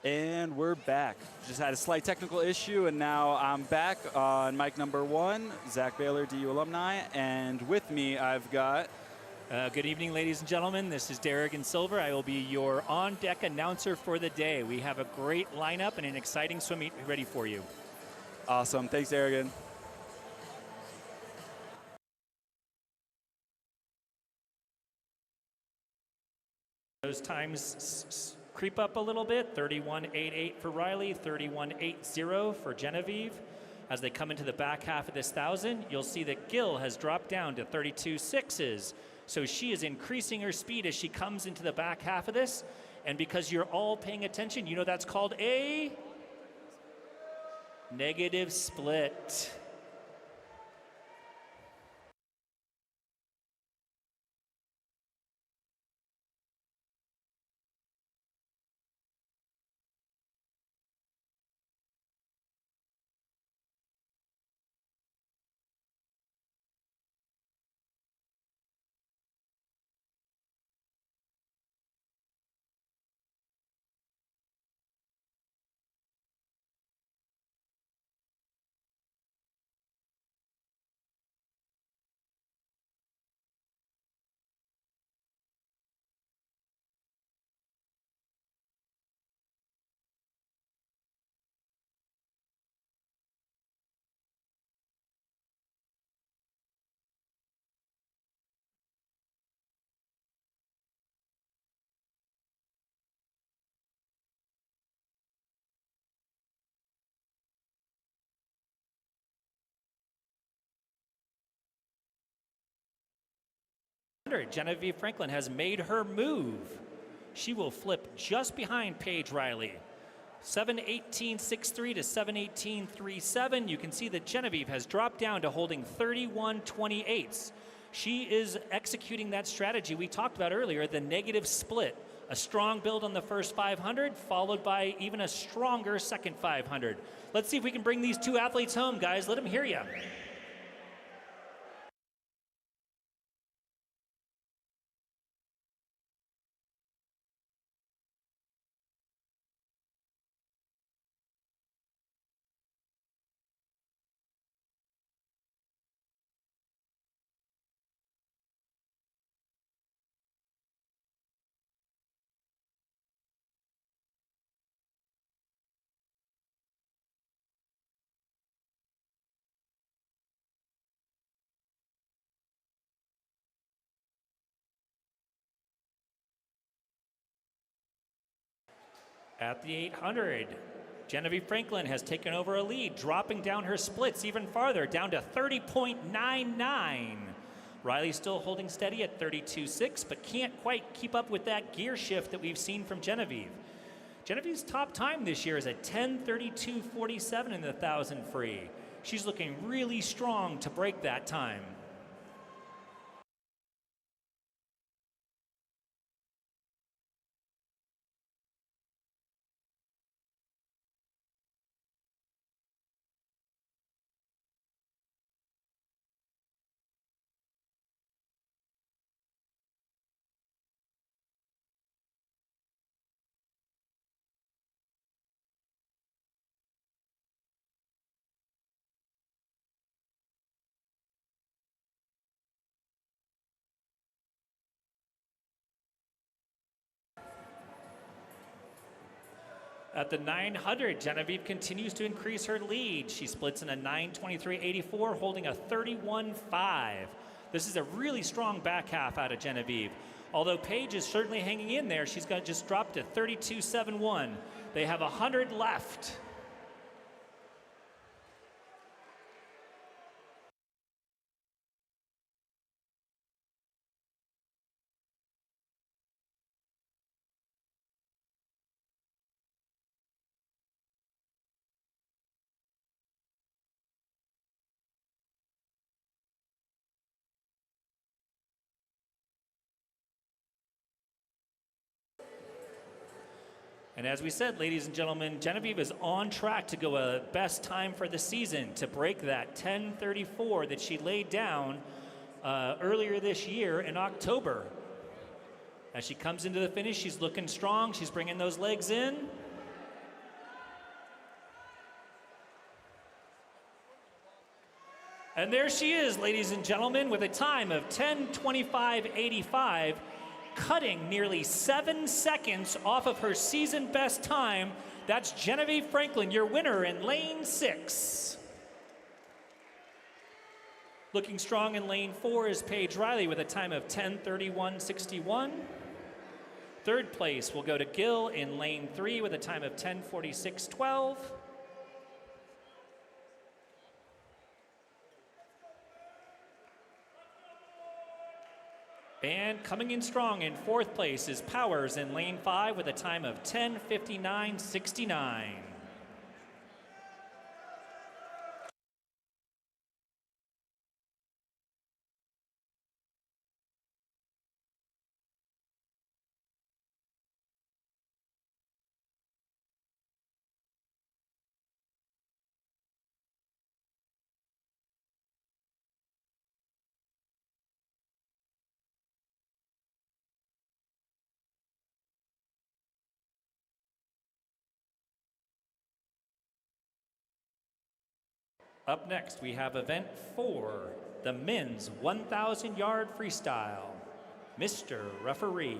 And we're back. Just had a slight technical issue, and now I'm back on mic number one, Zach Baylor, DU alumni, and with me I've got... Good evening, ladies and gentlemen. This is Darrigan Silver. I will be your on-deck announcer for the day. We have a great lineup and an exciting swim meet ready for you. Awesome. Thanks, Darrigan. Those times creep up a little bit. 31.88 for Riley, 31.80 for Genevieve. As they come into the back half of this 1,000, you'll see that Gill has dropped down to 32.6s. So she is increasing her speed as she comes into the back half of this. And because you're all paying attention, you know that's called a negative split. Genevieve Franklin has made her move. She will flip just behind Paige Riley. 7:18.63 to 7:18.37. You can see that Genevieve has dropped down to holding 31.28. She is executing that strategy we talked about earlier, the negative split. A strong build on the first 500, followed by even a stronger second 500. Let's see if we can bring these two athletes home, guys. Let them hear you. At the 800, Genevieve Franklin has taken over a lead, dropping down her splits even farther, down to 30.99. Riley's still holding steady at 32.6, but can't quite keep up with that gear shift that we've seen from Genevieve. Genevieve's top time this year is at 10:32.47 in the 1,000 free. She's looking really strong to break that time. At the 900, Genevieve continues to increase her lead. She splits in a 9:23.84, holding a 31.5. This is a really strong back half out of Genevieve. Although Paige is certainly hanging in there, she's going to just drop to 32.71. They have 100 left. And as we said, ladies and gentlemen, Genevieve is on track to go a best time for the season to break that 10:34 that she laid down earlier this year in October. As she comes into the finish, she's looking strong. She's bringing those legs in. And there she is, ladies and gentlemen, with a time of 10:25.85, cutting nearly 7 seconds off of her season best time. That's Genevieve Franklin, your winner in lane 6. Looking strong in lane 4 is Paige Riley with a time of 10:31.61. Third place will go to Gill in lane 3 with a time of 10:46.12. And coming in strong in 4th place is Powers in lane 5 with a time of 10:59.69. Up next, we have event 4, the men's 1,000-yard freestyle. Mr. Referee.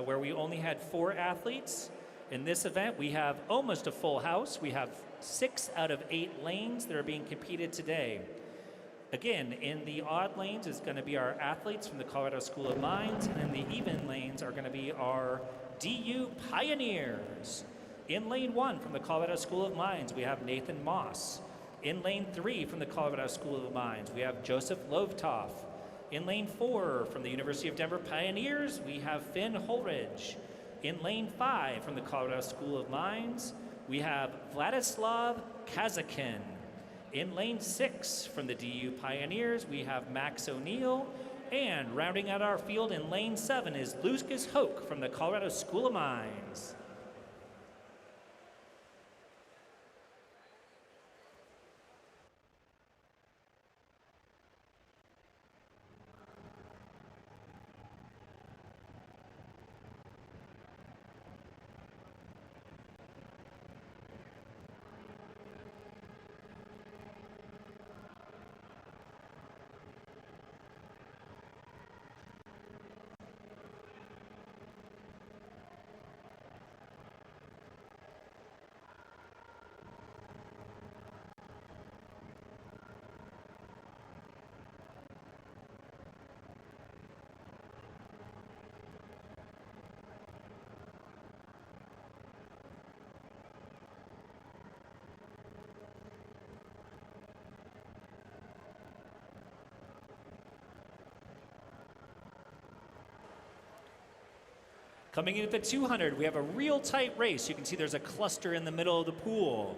Where we only had 4 athletes. In this event, we have almost a full house. We have 6 out of 8 lanes that are being competed today. Again, in the odd lanes is going to be our athletes from the Colorado School of Mines, and in the even lanes are going to be our DU Pioneers. In lane 1 from the Colorado School of Mines, we have Nathan Moss. In lane 3 from the Colorado School of Mines, we have Joseph Lovetoff. In lane 4 from the University of Denver Pioneers, we have Finn Holridge. In lane 5 from the Colorado School of Mines, we have Vladislav Kazakin. In lane 6 from the DU Pioneers, we have Max O'Neill. And rounding out our field in lane 7 is Lucas Hoke from the Colorado School of Mines. Coming in at the 200, we have a real tight race. You can see there's a cluster in the middle of the pool.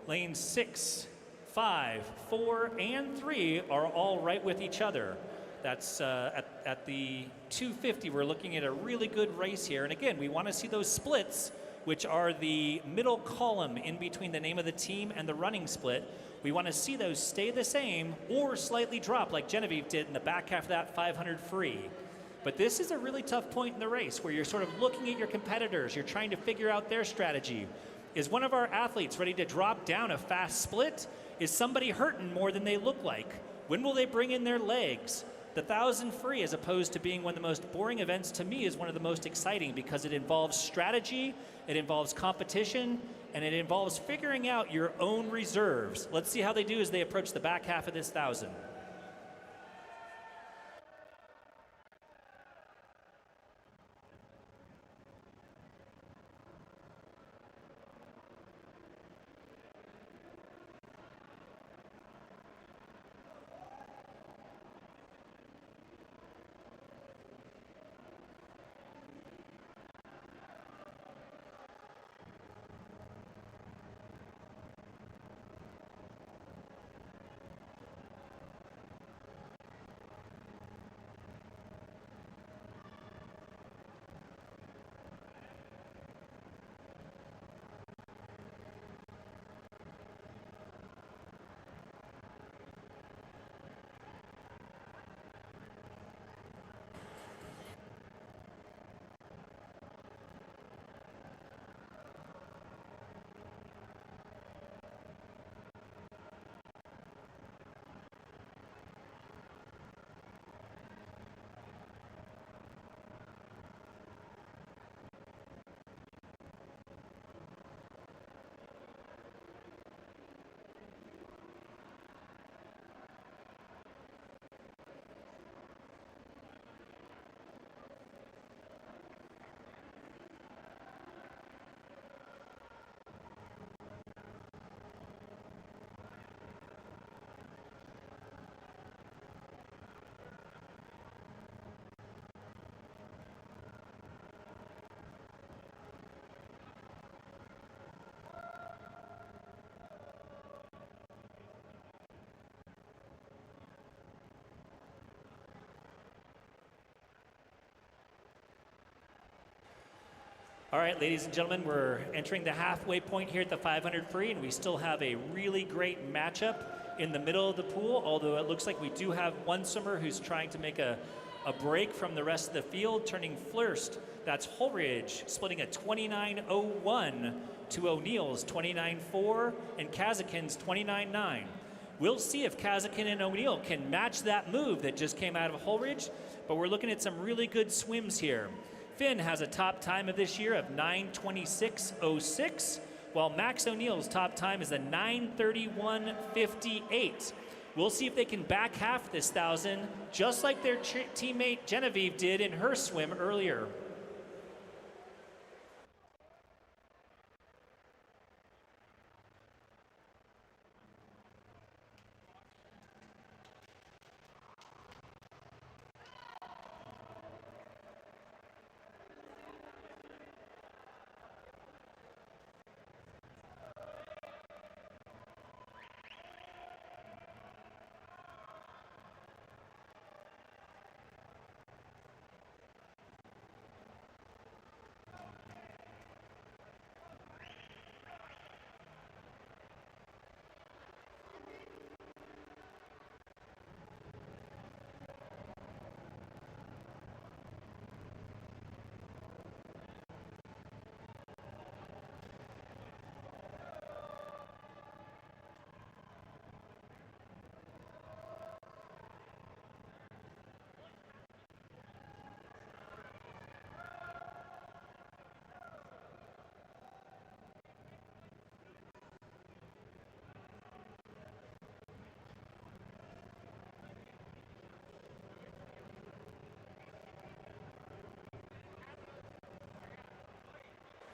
Lanes 6, 5, 4, and 3 are all right with each other. That's at the 250, we're looking at a really good race here. And again, we want to see those splits, which are the middle column in between the name of the team and the running split. We want to see those stay the same or slightly drop like Genevieve did in the back half of that 500 free. But this is a really tough point in the race where you're sort of looking at your competitors. You're trying to figure out their strategy. Is one of our athletes ready to drop down a fast split? Is somebody hurting more than they look like? When will they bring in their legs? The 1,000 free, as opposed to being one of the most boring events, to me is one of the most exciting because it involves strategy, it involves competition, and it involves figuring out your own reserves. Let's see how they do as they approach the back half of this 1,000. All right, ladies and gentlemen, we're entering the halfway point here at the 500 free, and we still have a really great matchup in the middle of the pool, although it looks like we do have one swimmer who's trying to make a break from the rest of the field, turning first. That's Holridge, splitting a 29.01 to O'Neill's 29.4 and Kazakin's 29.9. We'll see if Kazakin and O'Neill can match that move that just came out of Holridge, but we're looking at some really good swims here. Finn has a top time of this year of 9:26.06, while Max O'Neill's top time is a 9:31.58. We'll see if they can back half this 1,000, just like their teammate Genevieve did in her swim earlier.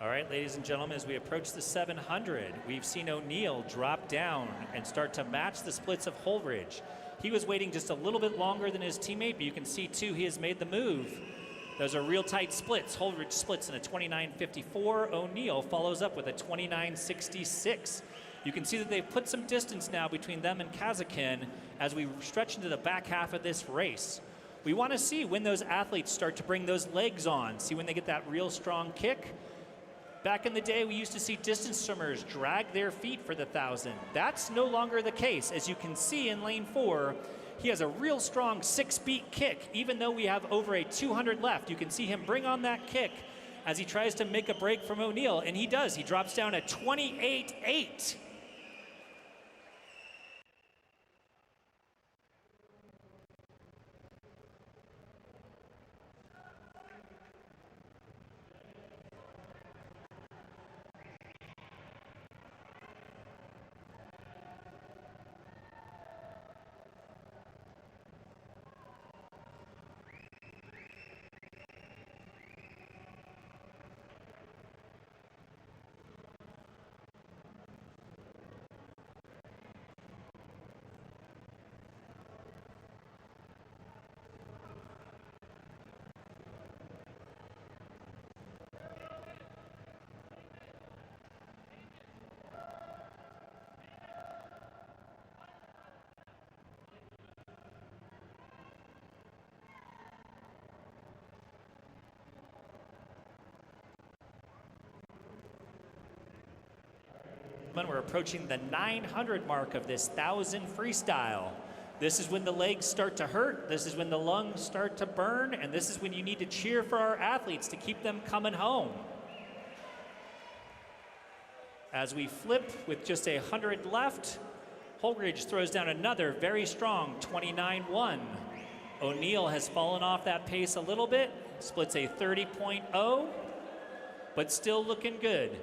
All right, ladies and gentlemen, as we approach the 700, we've seen O'Neill drop down and start to match the splits of Holridge. He was waiting just a little bit longer than his teammate, but you can see, too, he has made the move. Those are real tight splits. Holridge splits in a 29.54. O'Neill follows up with a 29.66. You can see that they've put some distance now between them and Kazakin as we stretch into the back half of this race. We want to see when those athletes start to bring those legs on, see when they get that real strong kick. Back in the day, we used to see distance swimmers drag their feet for the 1,000. That's no longer the case. As you can see in lane 4, he has a real strong 6-beat kick. Even though we have over a 200 left, you can see him bring on that kick as he tries to make a break from O'Neill, and he does. He drops down at 28.8. We're approaching the 900 mark of this 1,000 freestyle. This is when the legs start to hurt, this is when the lungs start to burn, and this is when you need to cheer for our athletes to keep them coming home. As we flip with just 100 left, Holridge throws down another very strong 29.1. O'Neill has fallen off that pace a little bit, splits a 30.0, but still looking good.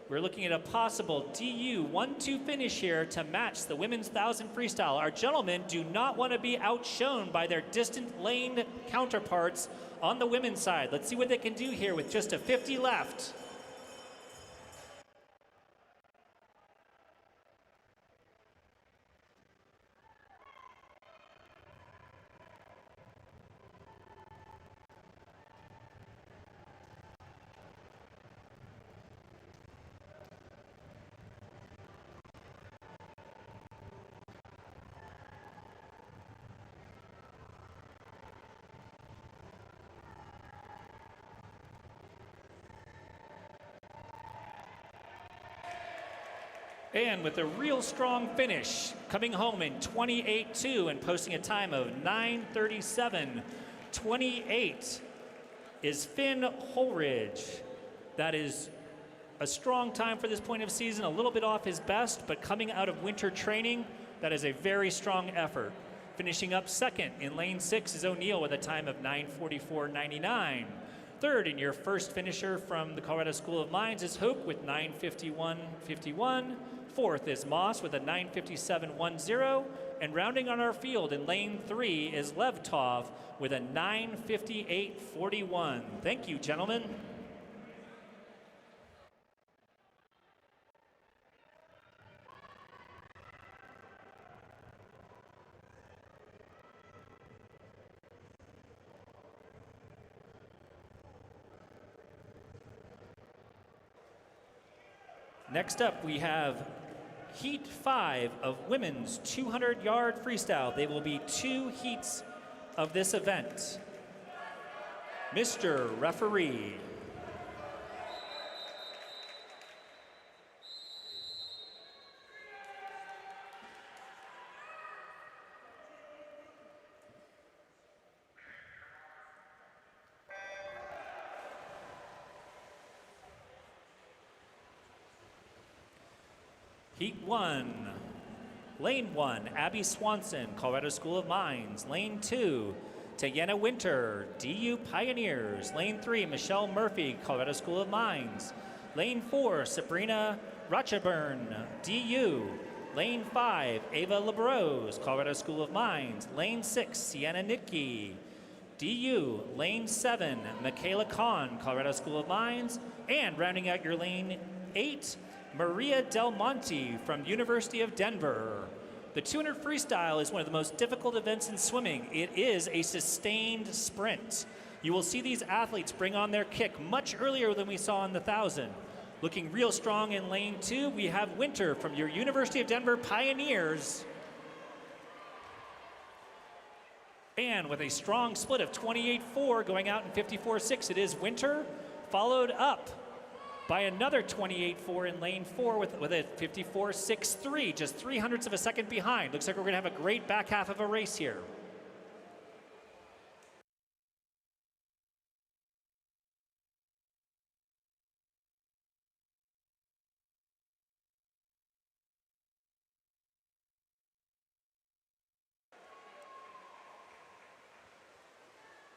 We're looking at a possible DU 1-2 finish here to match the women's 1,000 freestyle. Our gentlemen do not want to be outshone by their distant lane counterparts on the women's side. Let's see what they can do here with just a 50 left. And with a real strong finish, coming home in 28.2 and posting a time of 9:37.28 is Finn Holridge. That is a strong time for this point of season, a little bit off his best, but coming out of winter training, that is a very strong effort. Finishing up second in lane 6 is O'Neill with a time of 9:44.99. Third, and your first finisher from the Colorado School of Mines is Hope with 9:51.51. Fourth is Moss with a 9:57.10. And rounding on our field in lane 3 is Levtov with a 9:58.41. Thank you, gentlemen. Next up, we have Heat 5 of women's 200-yard freestyle. They will be 2 heats of this event. Mr. Referee. Heat 1, Lane 1, Abby Swanson, Colorado School of Mines. Lane 2, Tayana Winter, DU Pioneers. Lane 3, Michelle Murphy, Colorado School of Mines. Lane 4, Sabrina Rochaburn, DU. Lane 5, Ava LeBrose, Colorado School of Mines. Lane 6, Sienna Nitke, DU. Lane 7, Michaela Kahn, Colorado School of Mines. And rounding out your lane 8, Maria Del Monte from University of Denver. The 200 freestyle is one of the most difficult events in swimming. It is a sustained sprint. You will see these athletes bring on their kick much earlier than we saw in the 1,000. Looking real strong in lane 2, we have Winter from your University of Denver Pioneers. And with a strong split of 28.4 going out in 54.6, it is Winter, followed up by another 28.4 in lane 4 with a 54.63, just 0.03 of a second behind. Looks like we're gonna have a great back half of a race here.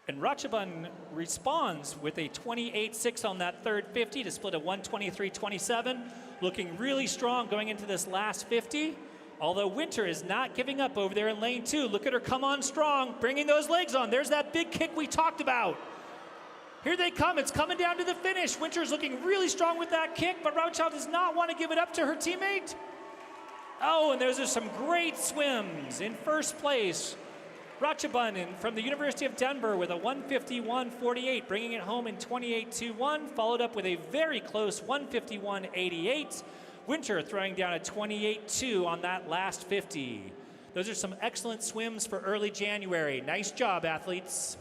And Rachabun responds with a 28.6 on that third 50 to split a 1:23.27. Looking really strong going into this last 50. Although Winter is not giving up over there in lane 2. Look at her come on strong, bringing those legs on. There's that big kick we talked about. Here they come. It's coming down to the finish. Winter's looking really strong with that kick, but Rachabun does not want to give it up to her teammate. Oh, and there's some great swims. In first place, Rachabun from the University of Denver with a 1:51.48, bringing it home in 28.21, followed up with a very close 1:51.88. Winter throwing down a 28.2 on that last 50. Those are some excellent swims for early January. Nice job, athletes.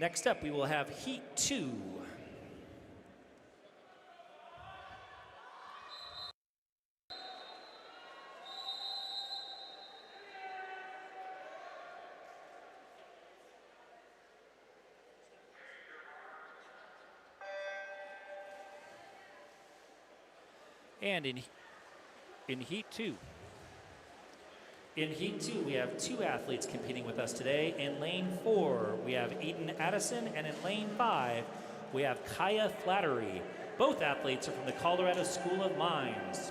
Next up, we will have Heat 2. And in Heat 2. In Heat 2, we have 2 athletes competing with us today. In lane 4, we have Eden Addison, and in lane 5, we have Kaya Flattery. Both athletes are from the Colorado School of Mines.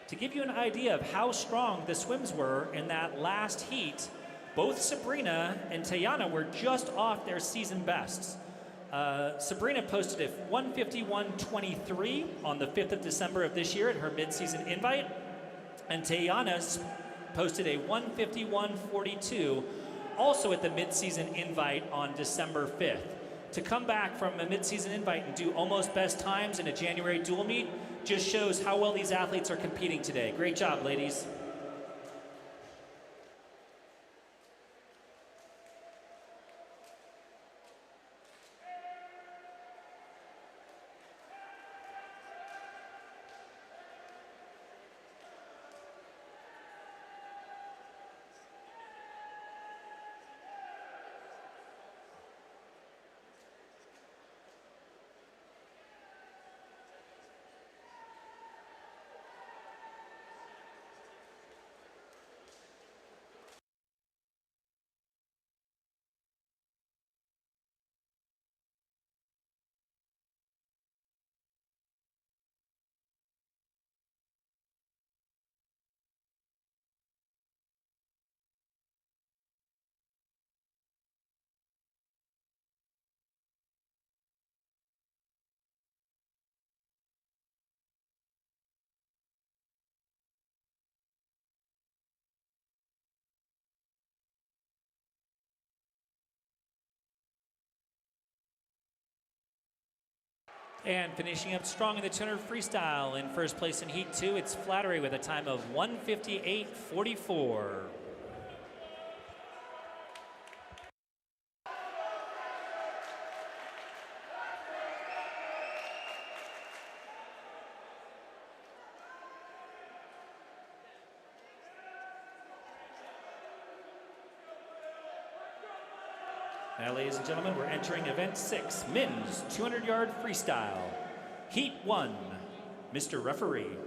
To give you an idea of how strong the swims were in that last heat, both Sabrina and Tayana were just off their season bests. Sabrina posted a 1:51.23 on the 5th of December of this year at her midseason invite, and Tayana posted a 1:51.42 also at the midseason invite on December 5th. To come back from a midseason invite and do almost best times in a January dual meet just shows how well these athletes are competing today. Great job, ladies. And finishing up strong in the 200 freestyle in first place in Heat 2, it's Flattery with a time of 1:58.44. Now, ladies and gentlemen, we're entering event 6, men's 200-yard freestyle. Heat 1, Mr. Referee.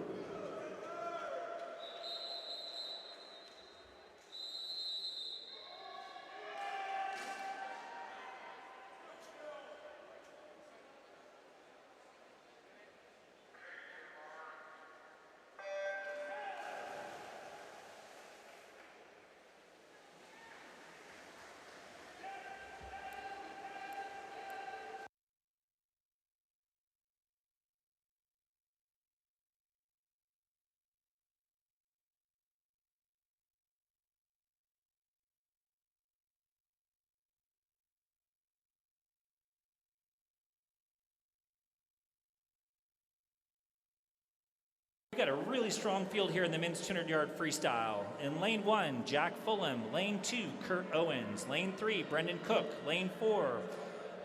We got a really strong field here in the men's 200-yard freestyle. In lane 1, Jack Fulham. Lane 2, Kurt Owens. Lane 3, Brendan Cook. Lane 4,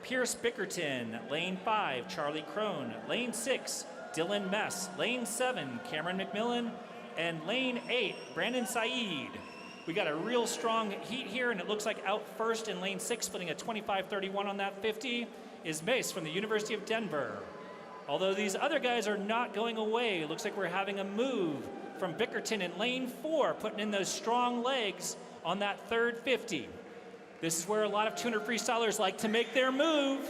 Pierce Bickerton. Lane 5, Charlie Crone. Lane 6, Dylan Mess. Lane 7, Cameron McMillan. And lane 8, Brandon Saeed. We got a real strong heat here, and it looks like out first in lane 6, splitting a 25-31 on that 50, is Mace from the University of Denver. Although these other guys are not going away, it looks like we're having a move from Bickerton in lane 4, putting in those strong legs on that third 50. This is where a lot of 200 freestylers like to make their move.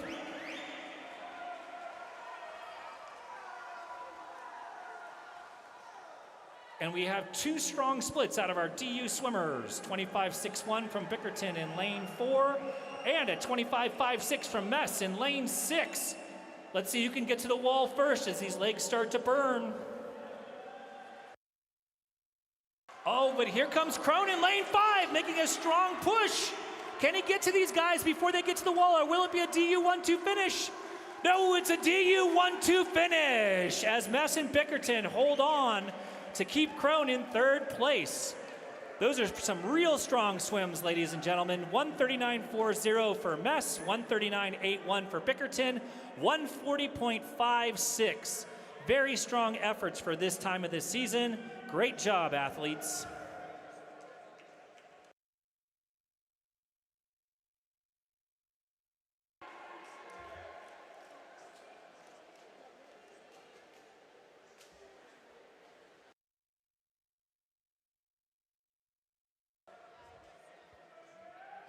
And we have 2 strong splits out of our DU swimmers. 25.61 from Bickerton in lane 4, and a 25.56 from Mess in lane 6. Let's see who can get to the wall first as these legs start to burn. Oh, but here comes Crone in lane 5, making a strong push. Can he get to these guys before they get to the wall, or will it be a DU 1-2 finish? No, it's a DU 1-2 finish as Mess and Bickerton hold on to keep Crone in third place. Those are some real strong swims, ladies and gentlemen. 139.40 for Mess, 139.81 for Bickerton, 140.56. Very strong efforts for this time of the season. Great job, athletes.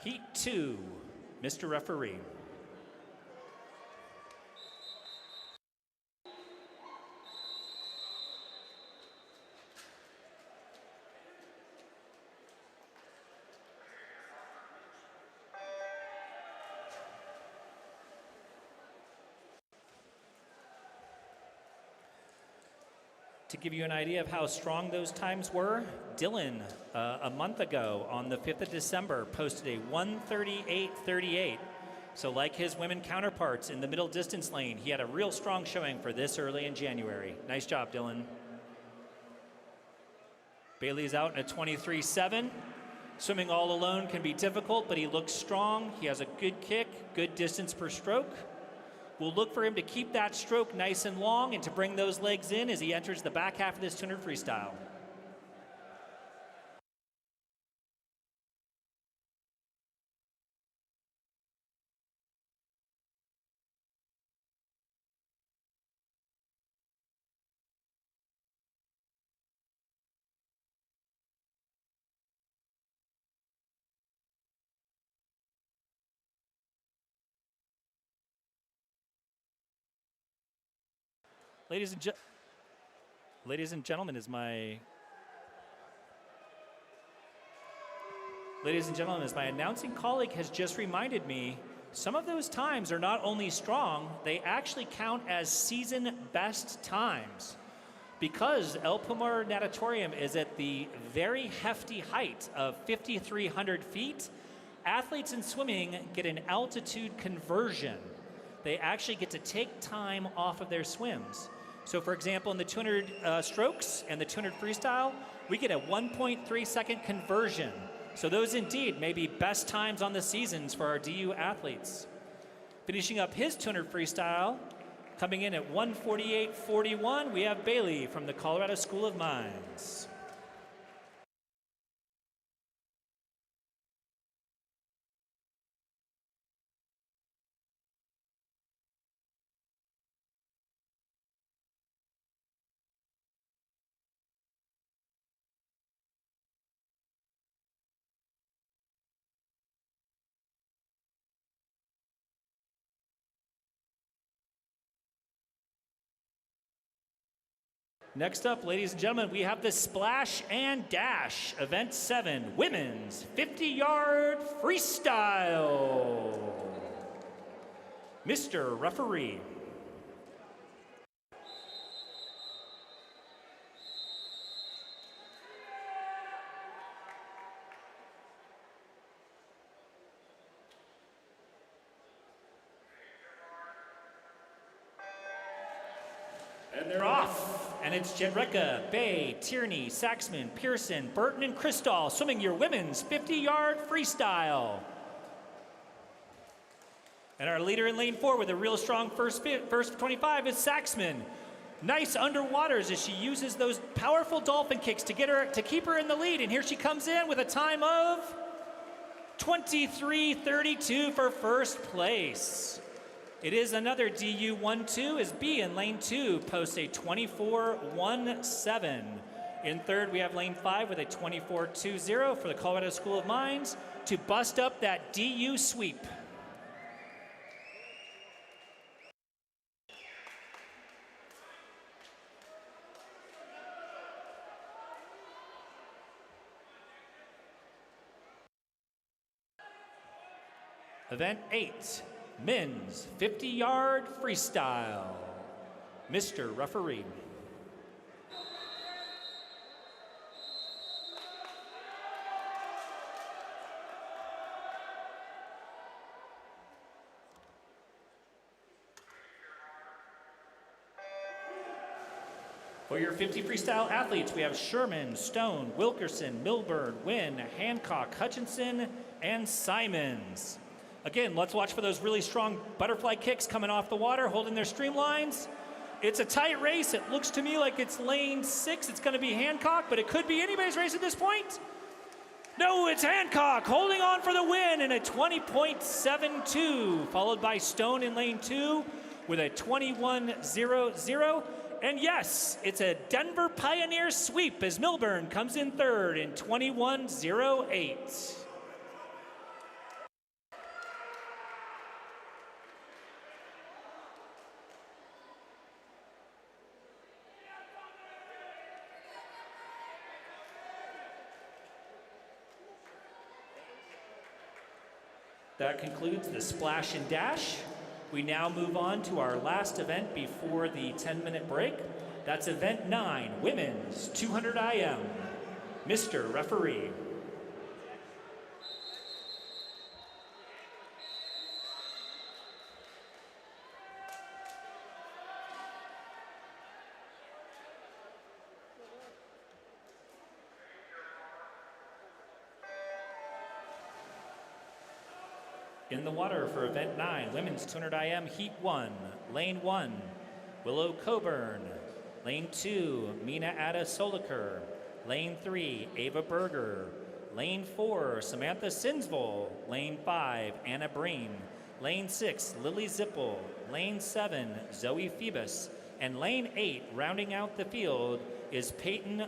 Heat 2, Mr. Referee. To give you an idea of how strong those times were, Dylan, a month ago on the 5th of December, posted a 1:38.38. So like his women counterparts in the middle distance lane, he had a real strong showing for this early in January. Nice job, Dylan. Bailey's out in a 23.7. Swimming all alone can be difficult, but he looks strong. He has a good kick, good distance per stroke. We'll look for him to keep that stroke nice and long and to bring those legs in as he enters the back half of this 200 freestyle. Ladies and gentlemen, as my announcing colleague has just reminded me, some of those times are not only strong, they actually count as season best times. Because El Pumar Natatorium is at the very hefty height of 5,300 feet, athletes in swimming get an altitude conversion. They actually get to take time off of their swims. So for example, in the 200 strokes and the 200 freestyle, we get a 1.3 second conversion. So those indeed may be best times on the seasons for our DU athletes. Finishing up his 200 freestyle, coming in at 1:48.41, we have Bailey from the Colorado School of Mines. Next up, ladies and gentlemen, we have the Splash and Dash, Event 7, Women's 50-Yard Freestyle. Mr. Referee. And they're off. And it's Jedrika, Bay, Tierney, Saxman, Pearson, Burton, and Crystal swimming your women's 50-yard freestyle. And our leader in lane 4 with a real strong first 25 is Saxman. Nice underwaters as she uses those powerful dolphin kicks to keep her in the lead. And here she comes in with a time of 23:32 for first place. It is another DU 1-2 as B in lane 2 posts a 24:17. In third, we have lane 5 with a 24:20 for the Colorado School of Mines to bust up that DU sweep. Event 8. Men's 50-yard freestyle. Mr. Referee. For your 50 freestyle athletes, we have Sherman, Stone, Wilkerson, Milburn, Wynn, Hancock, Hutchinson, and Simons. Again, let's watch for those really strong butterfly kicks coming off the water, holding their streamlines. It's a tight race. It looks to me like it's lane 6. It's going to be Hancock, but it could be anybody's race at this point. No, it's Hancock holding on for the win in a 20.72, followed by Stone in lane 2 with a 21.00. And yes, it's a Denver Pioneer sweep as Milburn comes in third in 21.08. That concludes the Splash and Dash. We now move on to our last event before the 10-minute break. That's event 9, women's 200 IM. Mr. Referee. In the water for event 9, women's 200 IM, heat 1, lane 1, Willow Coburn. Lane 2, Mina Ada Soliker. Lane 3, Ava Berger. Lane 4, Samantha Sinsvoll. Lane 5, Anna Breen. Lane 6, Lily Zippel. Lane 7, Zoe Phoebus. And lane 8, rounding out the field, is Peyton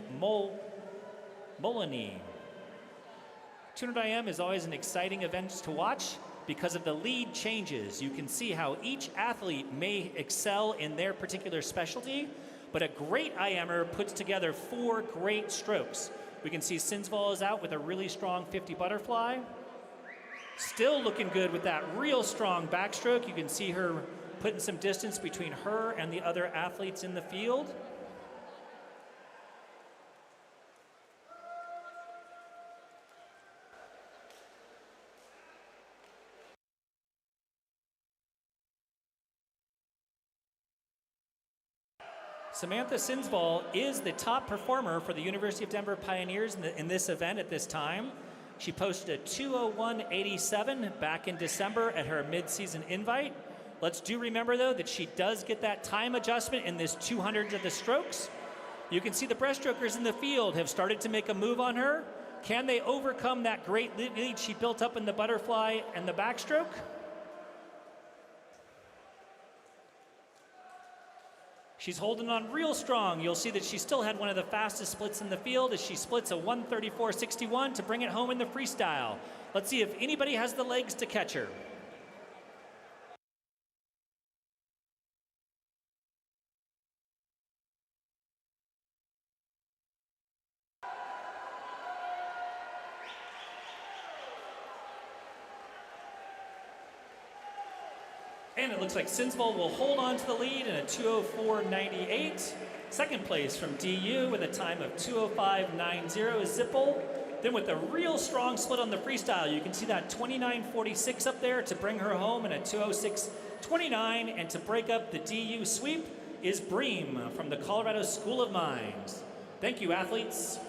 Moloney. 200 IM is always an exciting event to watch because of the lead changes. You can see how each athlete may excel in their particular specialty, but a great IMer puts together 4 great strokes. We can see Sinsvoll is out with a really strong 50 butterfly. Still looking good with that real strong backstroke. You can see her putting some distance between her and the other athletes in the field. Samantha Sinsvoll is the top performer for the University of Denver Pioneers in this event at this time. She posted a 2:01.87 back in December at her mid-season invite. Let's do remember, though, that she does get that time adjustment in this 200 of the strokes. You can see the breaststrokers in the field have started to make a move on her. Can they overcome that great lead she built up in the butterfly and the backstroke? She's holding on real strong. You'll see that she still had one of the fastest splits in the field as she splits a 1:34.61 to bring it home in the freestyle. Let's see if anybody has the legs to catch her. And it looks like Sinsvoll will hold on to the lead in a 2:04.98. Second place from DU with a time of 2:05.90 is Zippel. Then with a real strong split on the freestyle, you can see that 29.46 up there to bring her home in a 2:06.29. And to break up the DU sweep is Bream from the Colorado School of Mines. Thank you, athletes.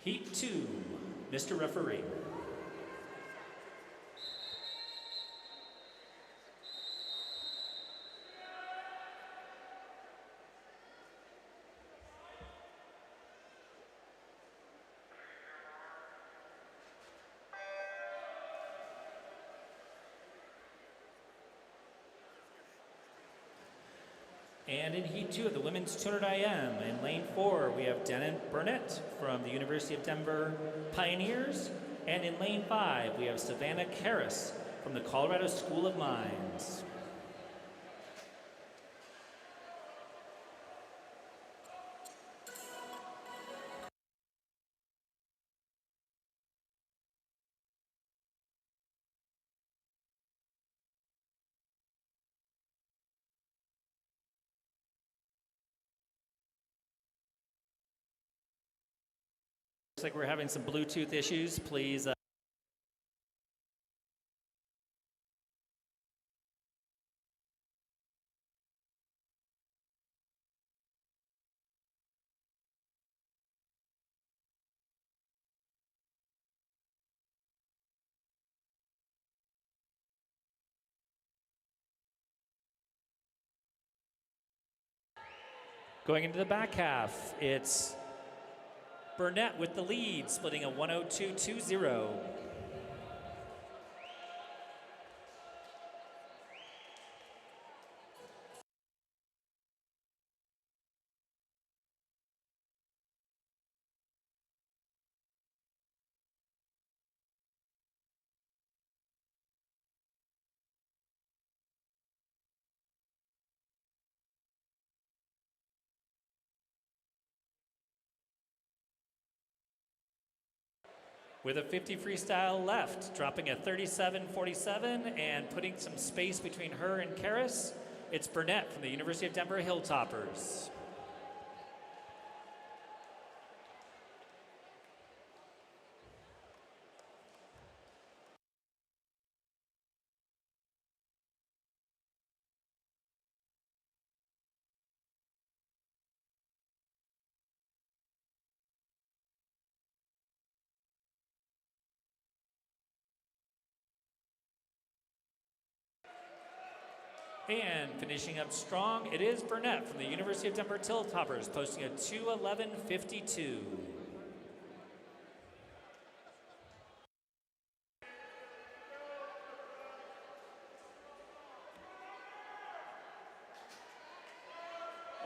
Heat 2, Mr. Referee. And in Heat 2 of the women's 200 IM, in lane 4, we have Denon Burnett from the University of Denver Pioneers. And in lane 5, we have Savannah Karras from the Colorado School of Mines. Looks like we're having some Bluetooth issues. Please. Going into the back half, it's Burnett with the lead, splitting a 1:02.20. With a 50 freestyle left, dropping a 37.47 and putting some space between her and Karis, it's Burnett from the University of Denver Hilltoppers. And finishing up strong, it is Burnett from the University of Denver Hilltoppers, posting a 2:11.52.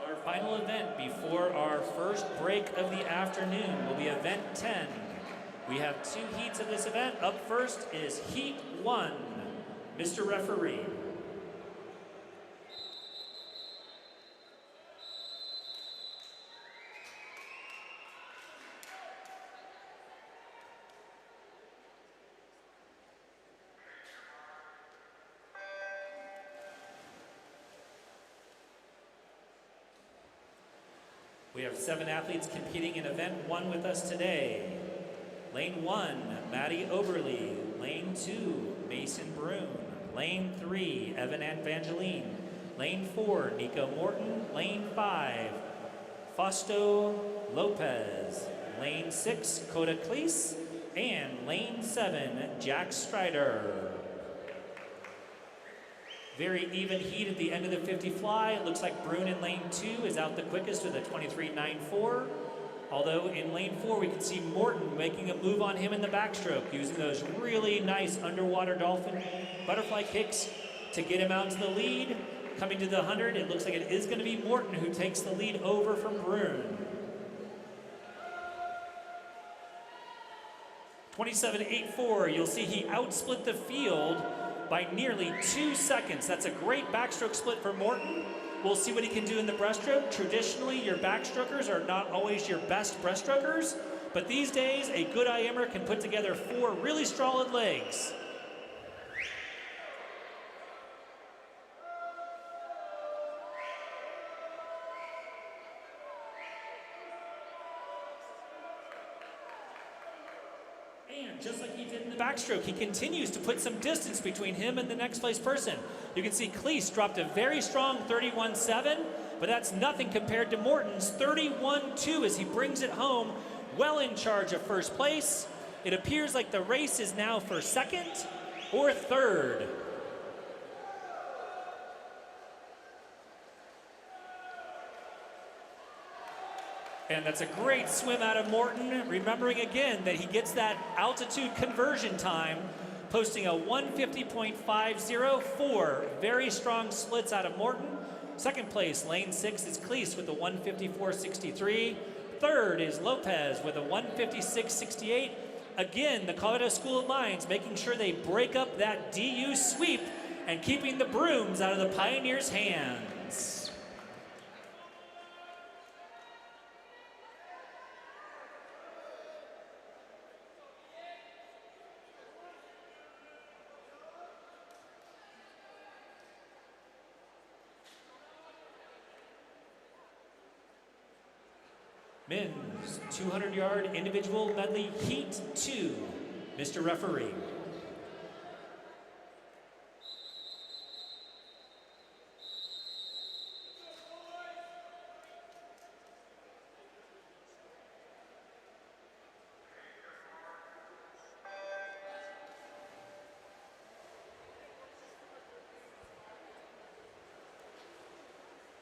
Our final event before our first break of the afternoon will be event 10. We have 2 heats of this event. Up first is heat 1. Mr. Referee. We have 7 athletes competing in event 1 with us today. Lane 1, Maddie Oberly. Lane 2, Mason Brune. Lane 3, Evan Evangeline. Lane 4, Nico Morton. Lane 5, Fausto Lopez. Lane 6, Coda Cleese. And lane 7, Jack Strider. Very even heat at the end of the 50 fly. It looks like Brune in lane 2 is out the quickest with a 23.94. Although in lane 4 we can see Morton making a move on him in the backstroke, using those really nice underwater dolphin butterfly kicks to get him out to the lead. Coming to the 100, it looks like it is going to be Morton who takes the lead over from Brune. 27.84, you'll see he outsplit the field by nearly 2 seconds. That's a great backstroke split for Morton. We'll see what he can do in the breaststroke. Traditionally, your backstrokers are not always your best breaststrokers, but these days, a good IMer can put together 4 really solid legs. And just like he did in the backstroke, he continues to put some distance between him and the next place person. You can see Cleese dropped a very strong 31.7, but that's nothing compared to Morton's 31.2 as he brings it home, well in charge of first place. It appears like the race is now for second or third. And that's a great swim out of Morton, remembering again that he gets that altitude conversion time, posting a 150.50 for very strong splits out of Morton. Second place, lane 6 is Cleese with a 154.63. Third is Lopez with a 156.68. Again, the Colorado School of Mines making sure they break up that DU sweep and keeping the brooms out of the Pioneers' hands. Men's 200-yard individual medley heat 2. Mr. Referee.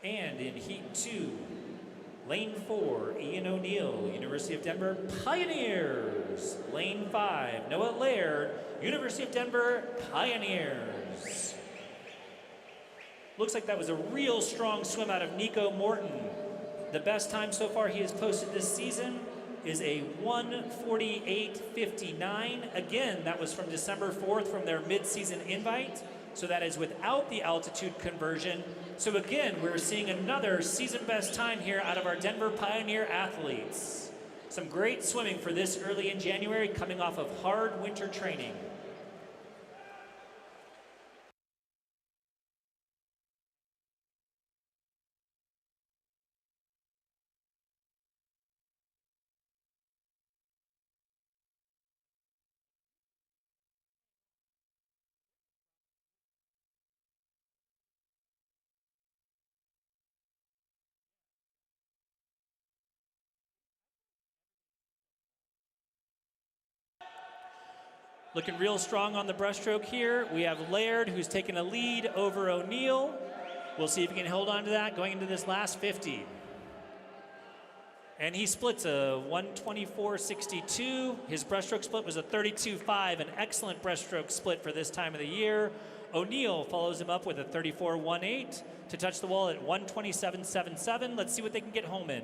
And in heat 2, lane 4, Ian O'Neill, University of Denver Pioneers. Lane 5, Noah Laird, University of Denver Pioneers. Looks like that was a real strong swim out of Nico Morton. The best time so far he has posted this season is a 1:48.59. Again, that was from December 4th from their mid-season invite. So that is without the altitude conversion. So again, we're seeing another season best time here out of our Denver Pioneer athletes. Some great swimming for this early in January, coming off of hard winter training. Looking real strong on the breaststroke here. We have Laird, who's taken a lead over O'Neill. We'll see if he can hold on to that going into this last 50. And he splits a 124.62. His breaststroke split was a 32.5, an excellent breaststroke split for this time of the year. O'Neill follows him up with a 34.18 to touch the wall at 127.77. Let's see what they can get home in.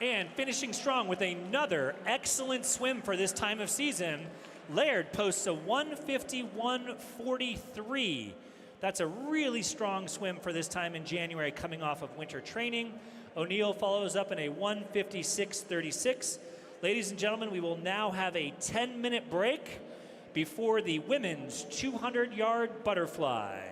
And finishing strong with another excellent swim for this time of season, Laird posts a 151.43. That's a really strong swim for this time in January coming off of winter training. O'Neill follows up in a 156.36. Ladies and gentlemen, we will now have a 10-minute break before the women's 200-yard butterfly.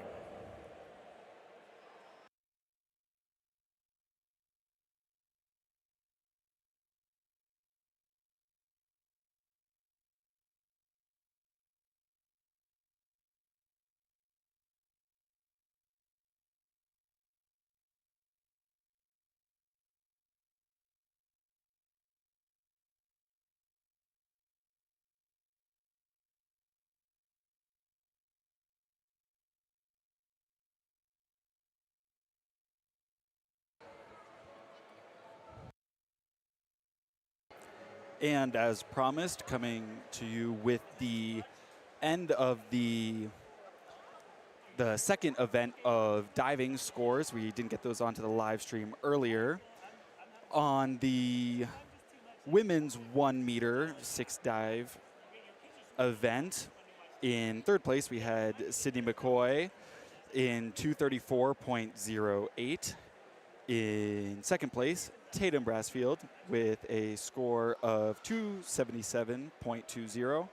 And as promised, coming to you with the end of the second event of diving scores. We didn't get those onto the live stream earlier. On the women's 1 meter 6 dive event, in third place we had Sydney McCoy in 234.08. In second place, Tatum Brassfield with a score of 277.20.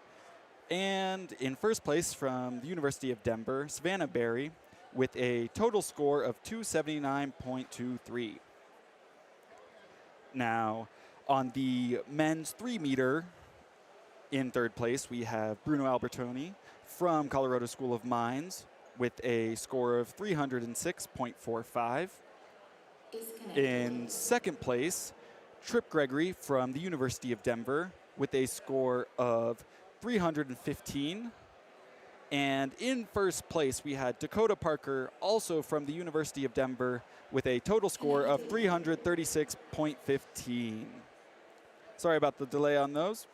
And in first place from the University of Denver, Savannah Berry with a total score of 279.23. Now, on the men's 3 meter, in third place, we have Bruno Albertoni from Colorado School of Mines with a score of 306.45. In second place, Trip Gregory from the University of Denver with a score of 315. And in first place, we had Dakota Parker, also from the University of Denver, with a total score of 336.15. Sorry about the delay on those.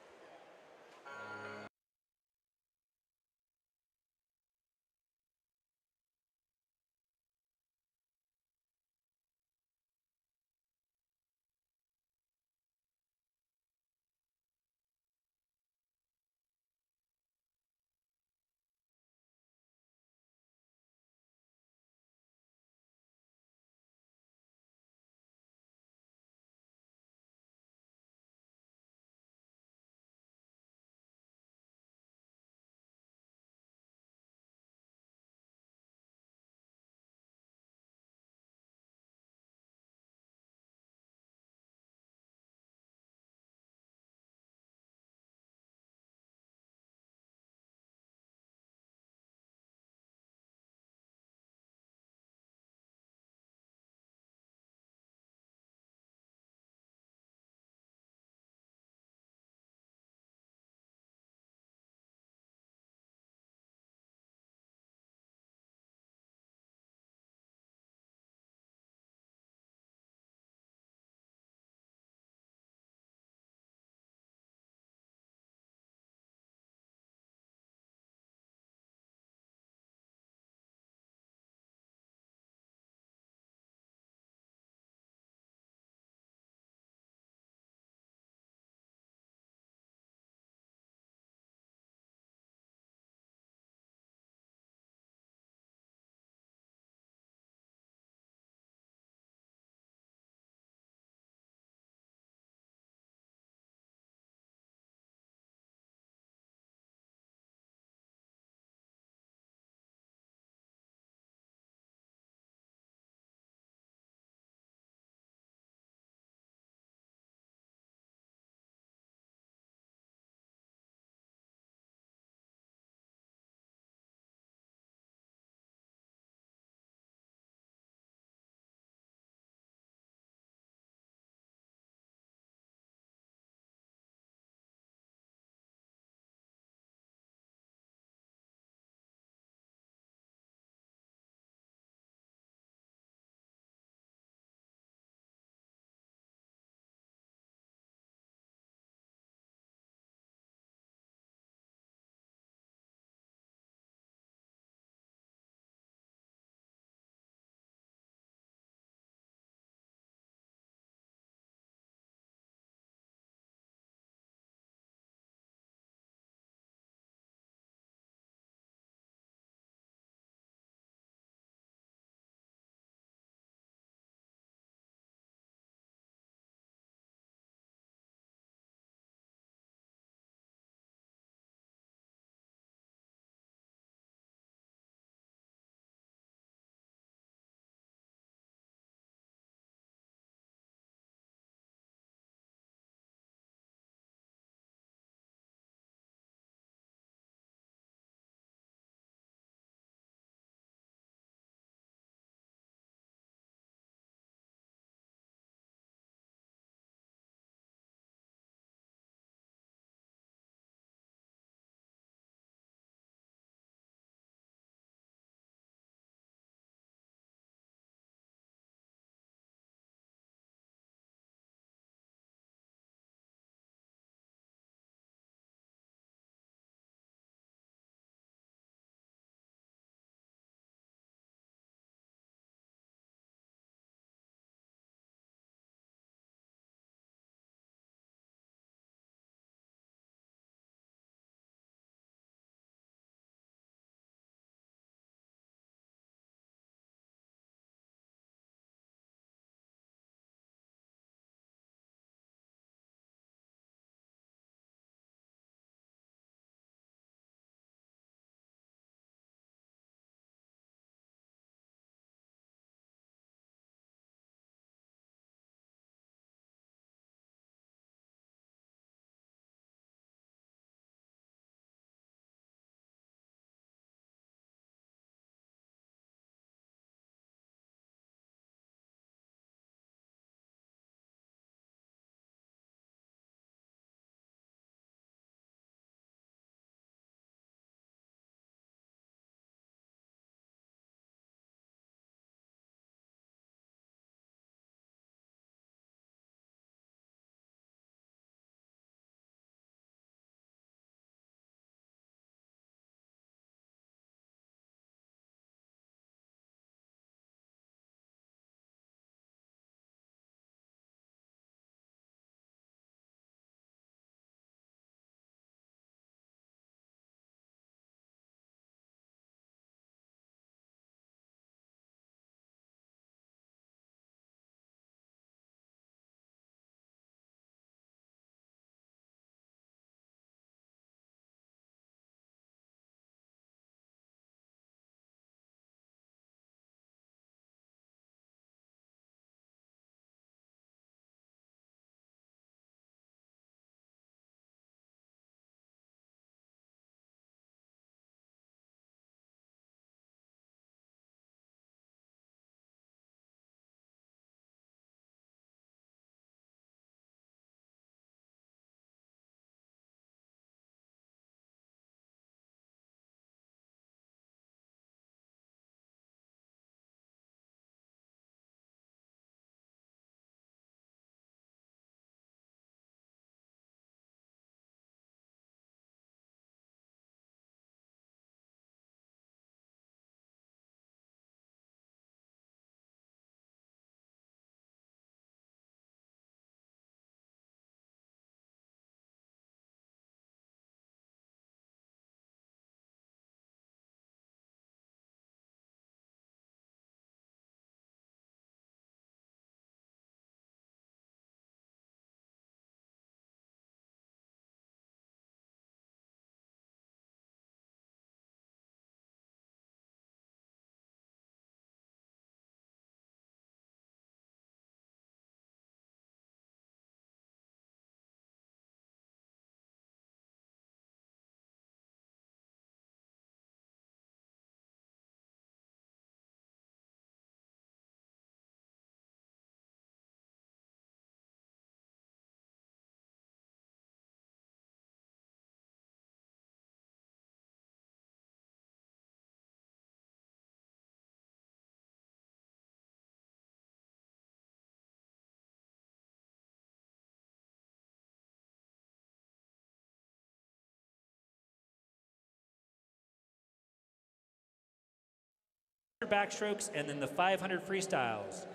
backstrokes, and then the 500 freestyles.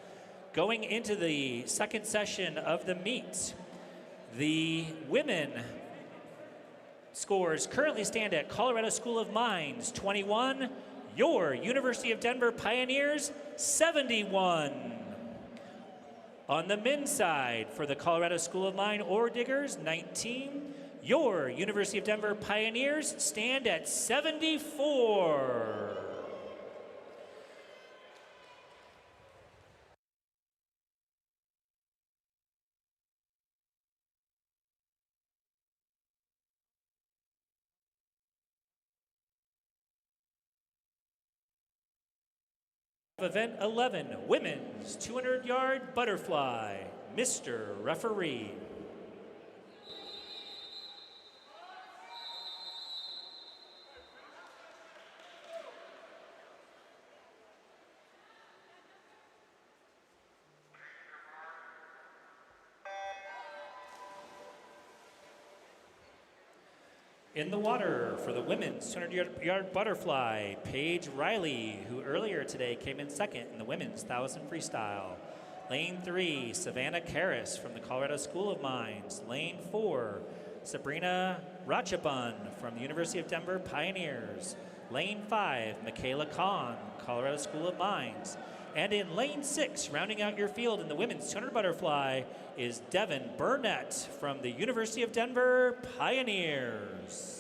Going into the second session of the meet, the women scores currently stand at Colorado School of Mines 21, your University of Denver Pioneers 71. On the men's side for the Colorado School of Mine Ore Diggers 19, your University of Denver Pioneers stand at 74. Event 11, women's 200-yard butterfly. Mr. Referee. In the water for the women's 200-yard butterfly, Paige Riley, who earlier today came in second in the women's 1,000 freestyle. Lane 3, Savannah Karras from the Colorado School of Mines. Lane 4, Sabrina Ratchabun from the University of Denver Pioneers. Lane 5, Michaela Kahn, Colorado School of Mines. And in lane 6, rounding out your field in the women's 200 butterfly, is Devin Burnett from the University of Denver Pioneers.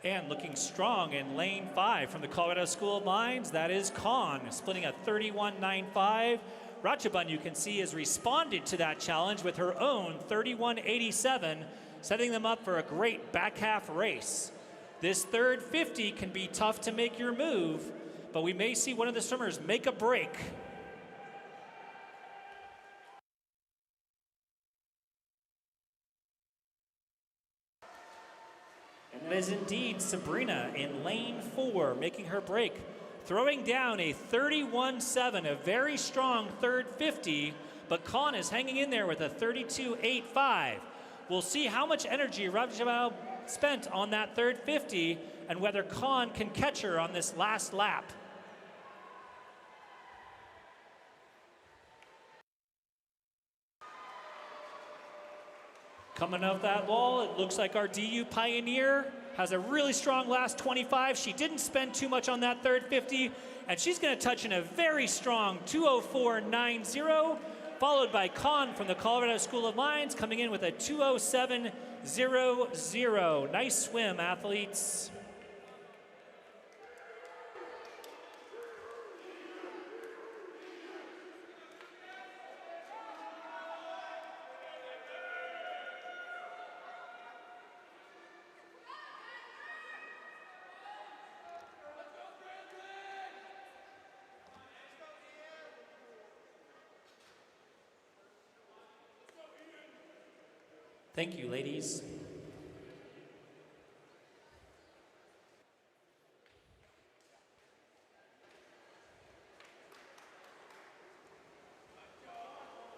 And looking strong in lane 5 from the Colorado School of Mines, that is Kahn, splitting a 31.95. Ratchabun, you can see, has responded to that challenge with her own 31.87, setting them up for a great back half race. This third 50 can be tough to make your move, but we may see one of the swimmers make a break. It is indeed Sabrina in lane 4 making her break, throwing down a 31.7, a very strong third 50, but Kahn is hanging in there with a 32.85. We'll see how much energy Ratchabun spent on that third 50 and whether Kahn can catch her on this last lap. Coming off that wall, it looks like our DU Pioneer has a really strong last 25. She didn't spend too much on that third 50, and she's going to touch in a very strong 2:04.90, followed by Kahn from the Colorado School of Mines coming in with a 2:07.00. Nice swim, athletes. Thank you, ladies.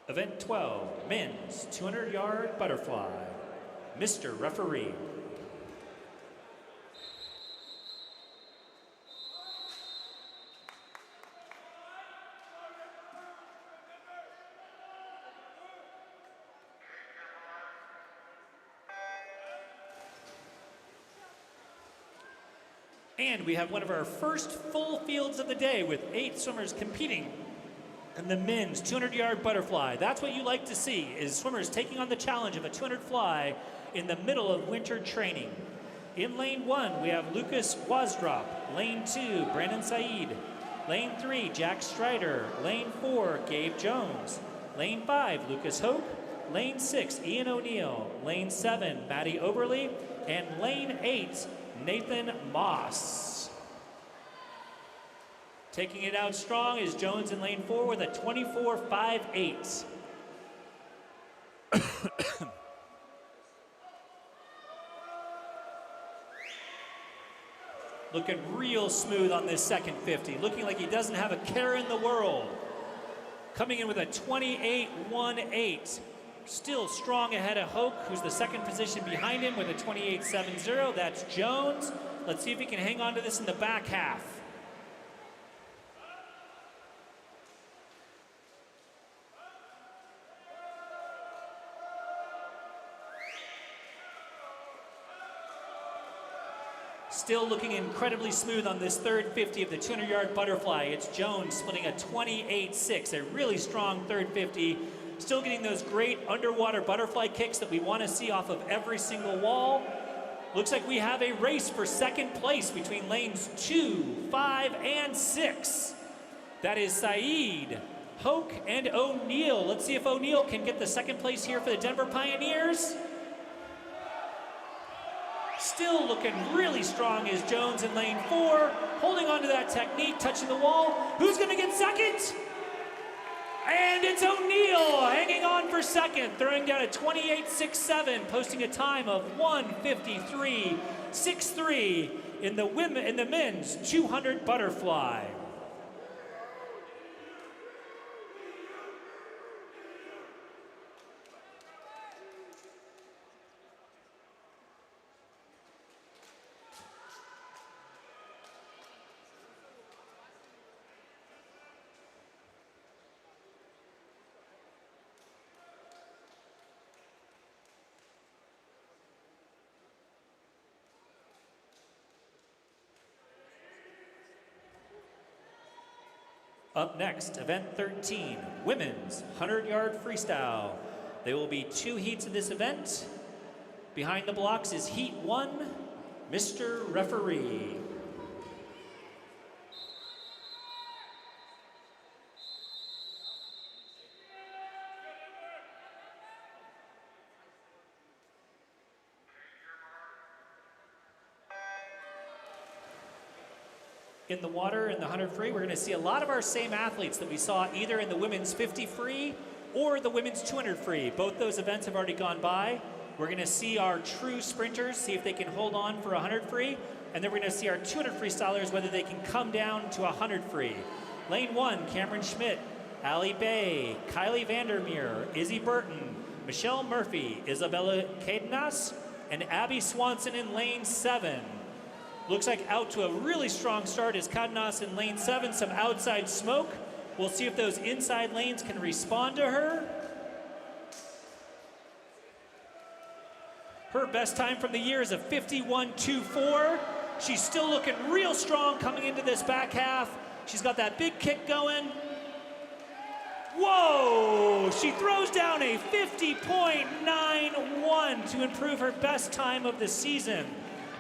Event 12, men's 200-yard butterfly. Mr. Referee. And we have one of our first full fields of the day with 8 swimmers competing in the men's 200-yard butterfly. That's what you like to see, is swimmers taking on the challenge of a 200 fly in the middle of winter training. In lane 1, we have Lucas Wasdrop. Lane 2, Brandon Said. Lane 3, Jack Strider. Lane 4, Gabe Jones. Lane 5, Lucas Hope. Lane 6, Ian O'Neill. Lane 7, Maddie Oberly. And lane 8, Nathan Moss. Taking it out strong is Jones in lane 4 with a 24.58. Looking real smooth on this second 50. Looking like he doesn't have a care in the world. Coming in with a 28.18. Still strong ahead of Hoke, who's the second position behind him with a 28.70. That's Jones. Let's see if he can hang on to this in the back half. Still looking incredibly smooth on this third 50 of the 200-yard butterfly. It's Jones splitting a 28.6, a really strong third 50. Still getting those great underwater butterfly kicks that we want to see off of every single wall. Looks like we have a race for second place between lanes 2, 5, and 6. That is Saeed, Hoke, and O'Neill. Let's see if O'Neill can get the second place here for the Denver Pioneers. Still looking really strong is Jones in lane 4, holding on to that technique, touching the wall. Who's going to get second? And it's O'Neill hanging on for second, throwing down a 28.67, posting a time of 1:53.63 in the men's 200 butterfly. Up next, event 13, women's 100-yard freestyle. There will be 2 heats in this event. Behind the blocks is heat 1, Mr. Referee. In the water, in the 100 free, we're going to see a lot of our same athletes that we saw either in the women's 50 free or the women's 200 free. Both those events have already gone by. We're going to see our true sprinters, see if they can hold on for 100 free, and then we're going to see our 200 freestylers, whether they can come down to 100 free. Lane 1, Cameron Schmidt, Allie Bay, Kylie Vandermeer, Izzy Burton, Michelle Murphy, Isabella Cadenas, and Abby Swanson in lane 7. Looks like out to a really strong start is Cadenas in lane 7, some outside smoke. We'll see if those inside lanes can respond to her. Her best time from the year is a 51.24. She's still looking real strong coming into this back half. She's got that big kick going. Whoa! She throws down a 50.91 to improve her best time of the season.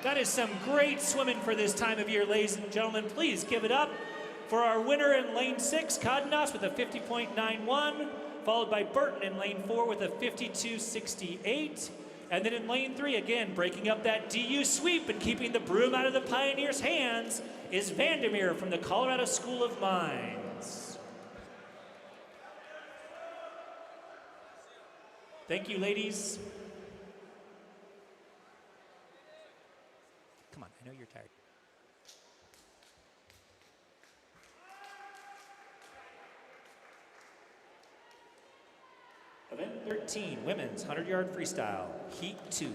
That is some great swimming for this time of year, ladies and gentlemen. Please give it up for our winner in lane 6, Cadenas, with a 50.91, followed by Burton in lane 4 with a 52.68. And then in lane 3, again, breaking up that DU sweep and keeping the broom out of the Pioneers' hands is Vandermeer from the Colorado School of Mines. Thank you, ladies. Come on, I know you're tired. Event 13, women's 100-yard freestyle, heat 2.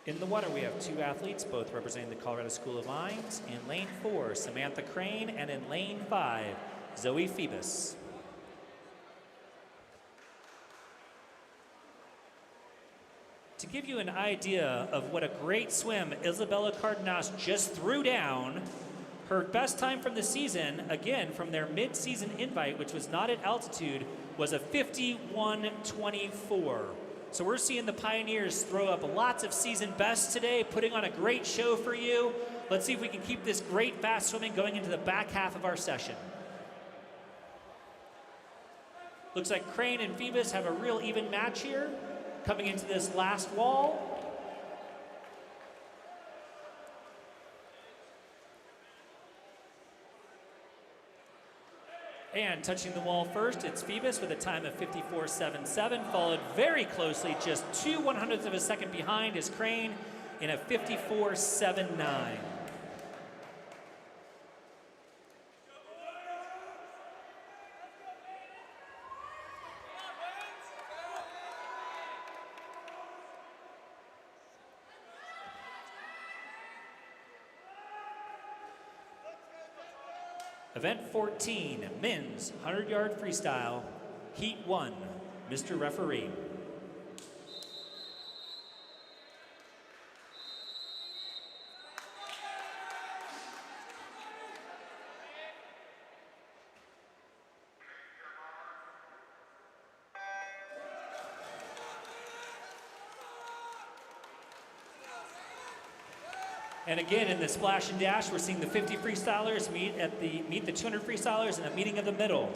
In the water, we have 2 athletes, both representing the Colorado School of Mines. In lane 4, Samantha Crane, and in lane 5, Zoe Phoebus. To give you an idea of what a great swim Isabella Cadenas just threw down, her best time from the season, again, from their mid-season invite, which was not at altitude, was a 51.24. So we're seeing the Pioneers throw up lots of season bests today, putting on a great show for you. Let's see if we can keep this great fast swimming going into the back half of our session. Looks like Crane and Phoebus have a real even match here coming into this last wall. And touching the wall first, it's Phoebus with a time of 54.77, followed very closely, just 2/100ths of a second behind, is Crane in a 54.79. Event 14, men's 100-yard freestyle, heat 1. Mr. Referee. And again, in the splash and dash, we're seeing the 50 freestylers meet the 200 freestylers in a meeting of the middle.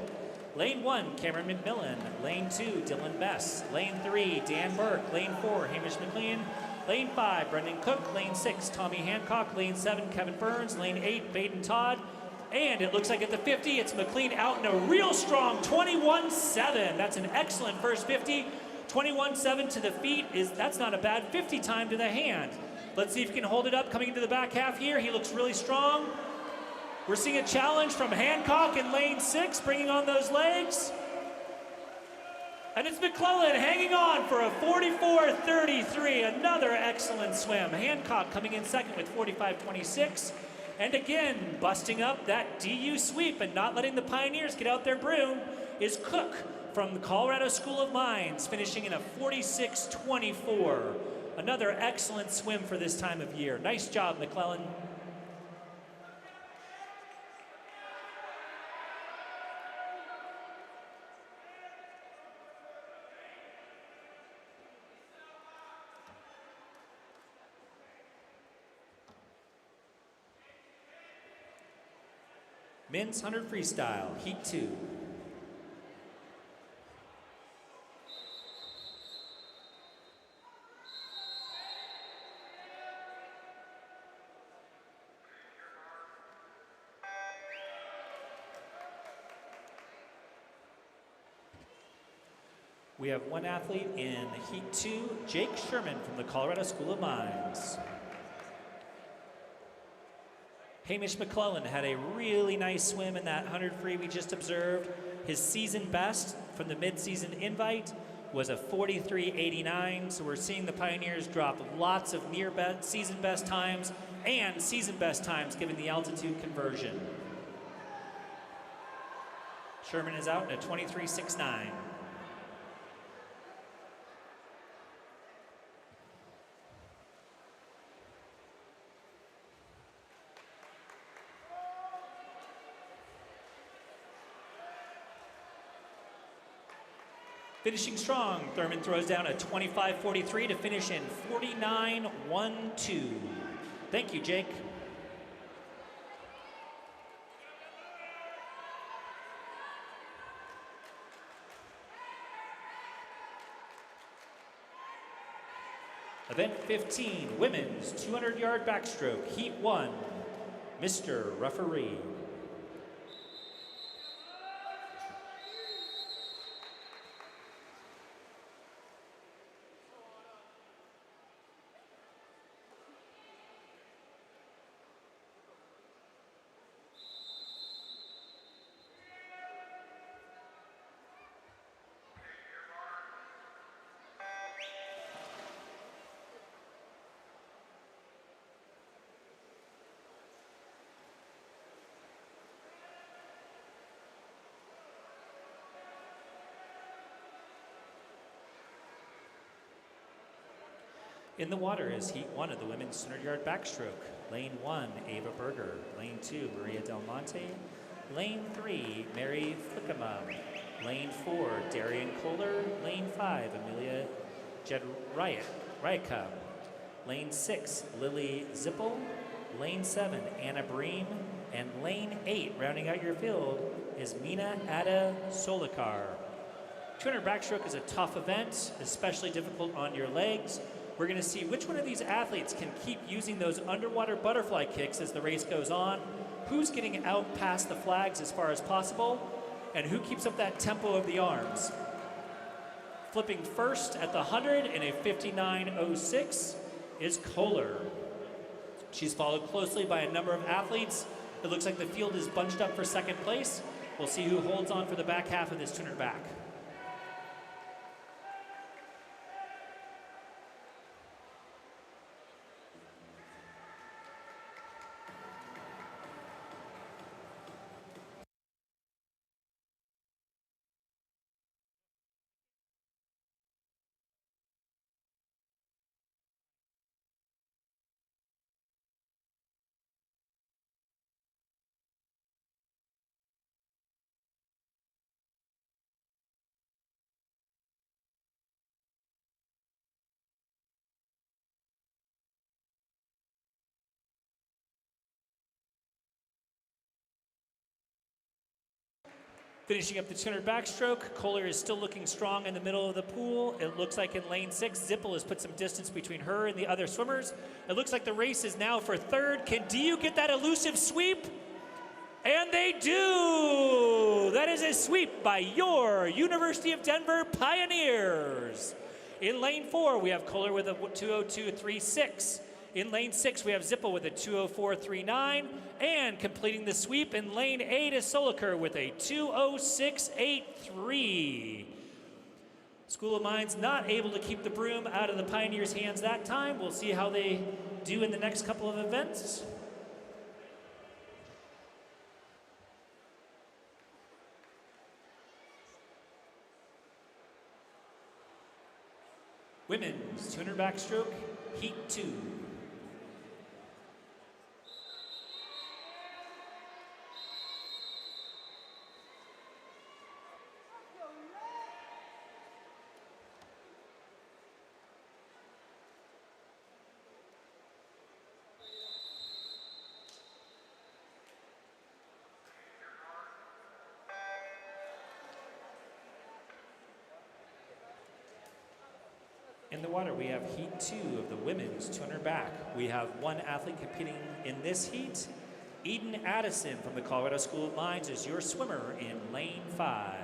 Lane 1, Cameron McMillan. Lane 2, Dylan Bess. Lane 3, Dan Burke. Lane 4, Hamish McLean. Lane 5, Brendan Cook. Lane 6, Tommy Hancock. Lane 7, Kevin Burns. Lane 8, Baden Todd. And it looks like at the 50, it's McLean out in a real strong 21.7. That's an excellent first 50. 21.7 to the feet, that's not a bad 50 time to the hand. Let's see if he can hold it up coming into the back half here. He looks really strong. We're seeing a challenge from Hancock in lane 6, bringing on those legs. And it's McClellan hanging on for a 44.33, another excellent swim. Hancock coming in second with 45.26. And again, busting up that DU sweep and not letting the Pioneers get out their broom is Cook from the Colorado School of Mines, finishing in a 46.24. Another excellent swim for this time of year. Nice job, McClellan. Men's 100 freestyle, heat 2. We have one athlete in heat 2, Jake Sherman from the Colorado School of Mines. Hamish McClellan had a really nice swim in that 100 free we just observed. His season best from the mid-season invite was a 43.89, so we're seeing the Pioneers drop lots of near season best times and season best times given the altitude conversion. Sherman is out in a 23.69. Finishing strong, Thurman throws down a 25.43 to finish in 49.12. Thank you, Jake. Event 15, women's 200-yard backstroke, heat 1, Mr. Referee. In the water is heat 1 of the women's 100-yard backstroke. Lane 1, Ava Berger. Lane 2, Maria Del Monte. Lane 3, Mary Flickema. Lane 4, Darian Kohler. Lane 5, Amelia Jedryka. Lane 6, Lily Zippel. Lane 7, Anna Bream. And lane 8, rounding out your field, is Mina Ada Solikar. 200 backstroke is a tough event, especially difficult on your legs. We're going to see which one of these athletes can keep using those underwater butterfly kicks as the race goes on, who's getting out past the flags as far as possible, and who keeps up that tempo of the arms. Flipping first at the 100 in a 59.06 is Kohler. She's followed closely by a number of athletes. It looks like the field is bunched up for second place. We'll see who holds on for the back half of this 200 back. Finishing up the 200 backstroke, Kohler is still looking strong in the middle of the pool. It looks like in lane 6, Zippel has put some distance between her and the other swimmers. It looks like the race is now for third. Can DU get that elusive sweep? And they do! That is a sweep by your University of Denver Pioneers. In lane 4, we have Kohler with a 2:02.36. In lane 6, we have Zippel with a 2:04.39. And completing the sweep in lane 8 is Soliker with a 2:06.83. School of Mines not able to keep the broom out of the Pioneers' hands that time. We'll see how they do in the next couple of events. Women's 200 backstroke, heat 2. In the water, we have heat 2 of the women's 200 back. We have one athlete competing in this heat. Eden Addison from the Colorado School of Mines is your swimmer in lane 5.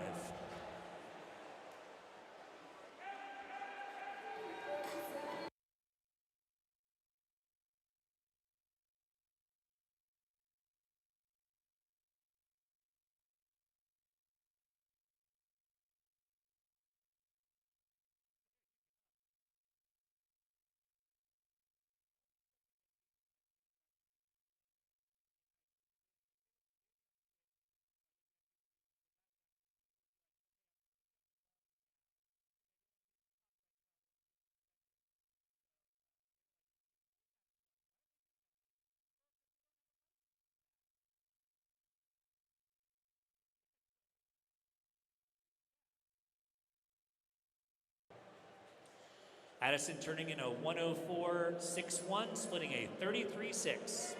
Addison turning in a 1:04.61, splitting a 33.6.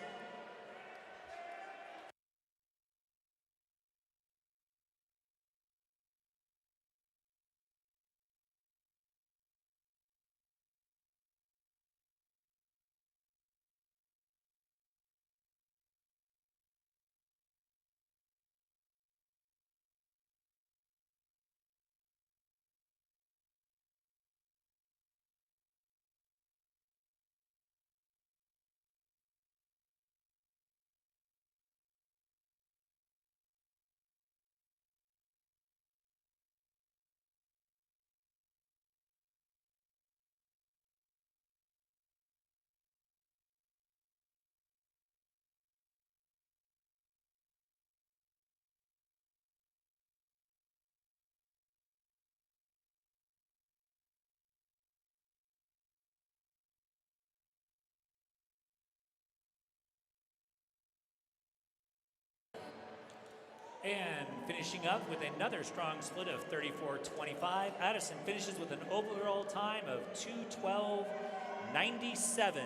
And finishing up with another strong split of 34.25, Addison finishes with an overall time of 2:12.97.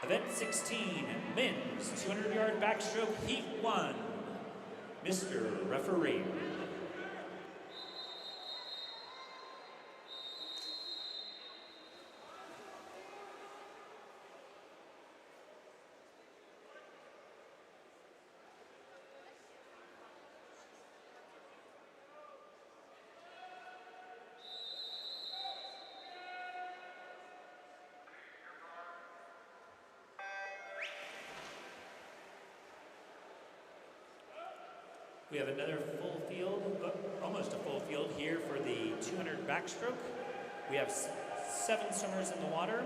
Event 16, men's 200-yard backstroke, heat 1. Mr. Referee. We have another full field, almost a full field here for the 200 backstroke. We have 7 swimmers in the water.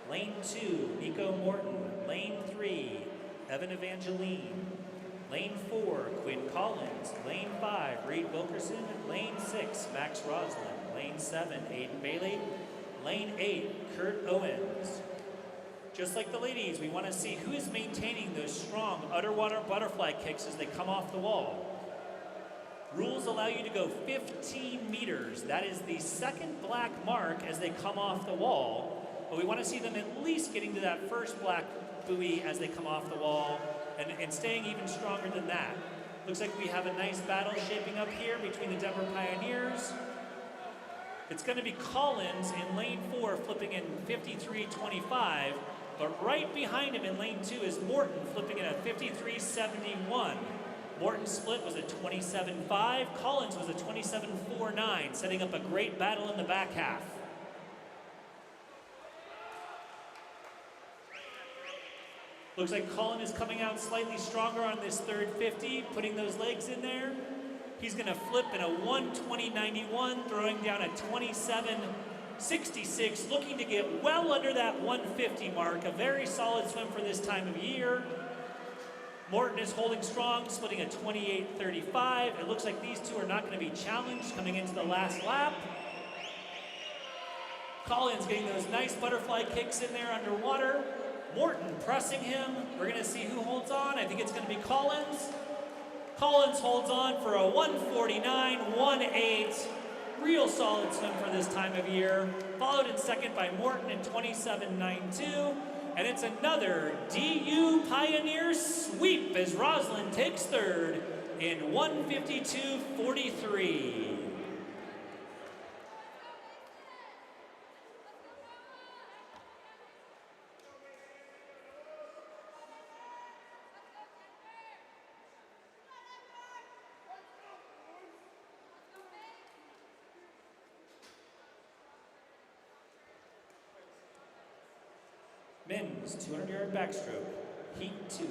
Lane 2, Nico Morton. Lane 3, Evan Evangeline. Lane 4, Quinn Collins. Lane 5, Reed Wilkerson. Lane 6, Max Roslin. Lane 7, Aiden Bailey. Lane 8, Kurt Owens. Just like the ladies, we want to see who is maintaining those strong underwater butterfly kicks as they come off the wall. Rules allow you to go 15 meters. That is the second black mark as they come off the wall. But we want to see them at least getting to that first black buoy as they come off the wall and staying even stronger than that. Looks like we have a nice battle shaping up here between the Denver Pioneers. It's going to be Collins in lane 4 flipping in 53.25. But right behind him in lane 2 is Morton flipping in a 53.71. Morton's split was a 27.5. Collins was a 27.49, setting up a great battle in the back half. Looks like Collin is coming out slightly stronger on this third 50, putting those legs in there. He's going to flip in a 1:20.91, throwing down a 27.66, looking to get well under that 150 mark. A very solid swim for this time of year. Morton is holding strong, splitting a 28.35. It looks like these two are not going to be challenged coming into the last lap. Collins getting those nice butterfly kicks in there underwater. Morton pressing him. We're going to see who holds on. I think it's going to be Collins. Collins holds on for a 1:49.18. Real solid swim for this time of year. Followed in second by Morton in 27.92. And it's another DU Pioneer sweep as Roslin takes third in 1:52.43. Men's 200-yard backstroke, heat 2.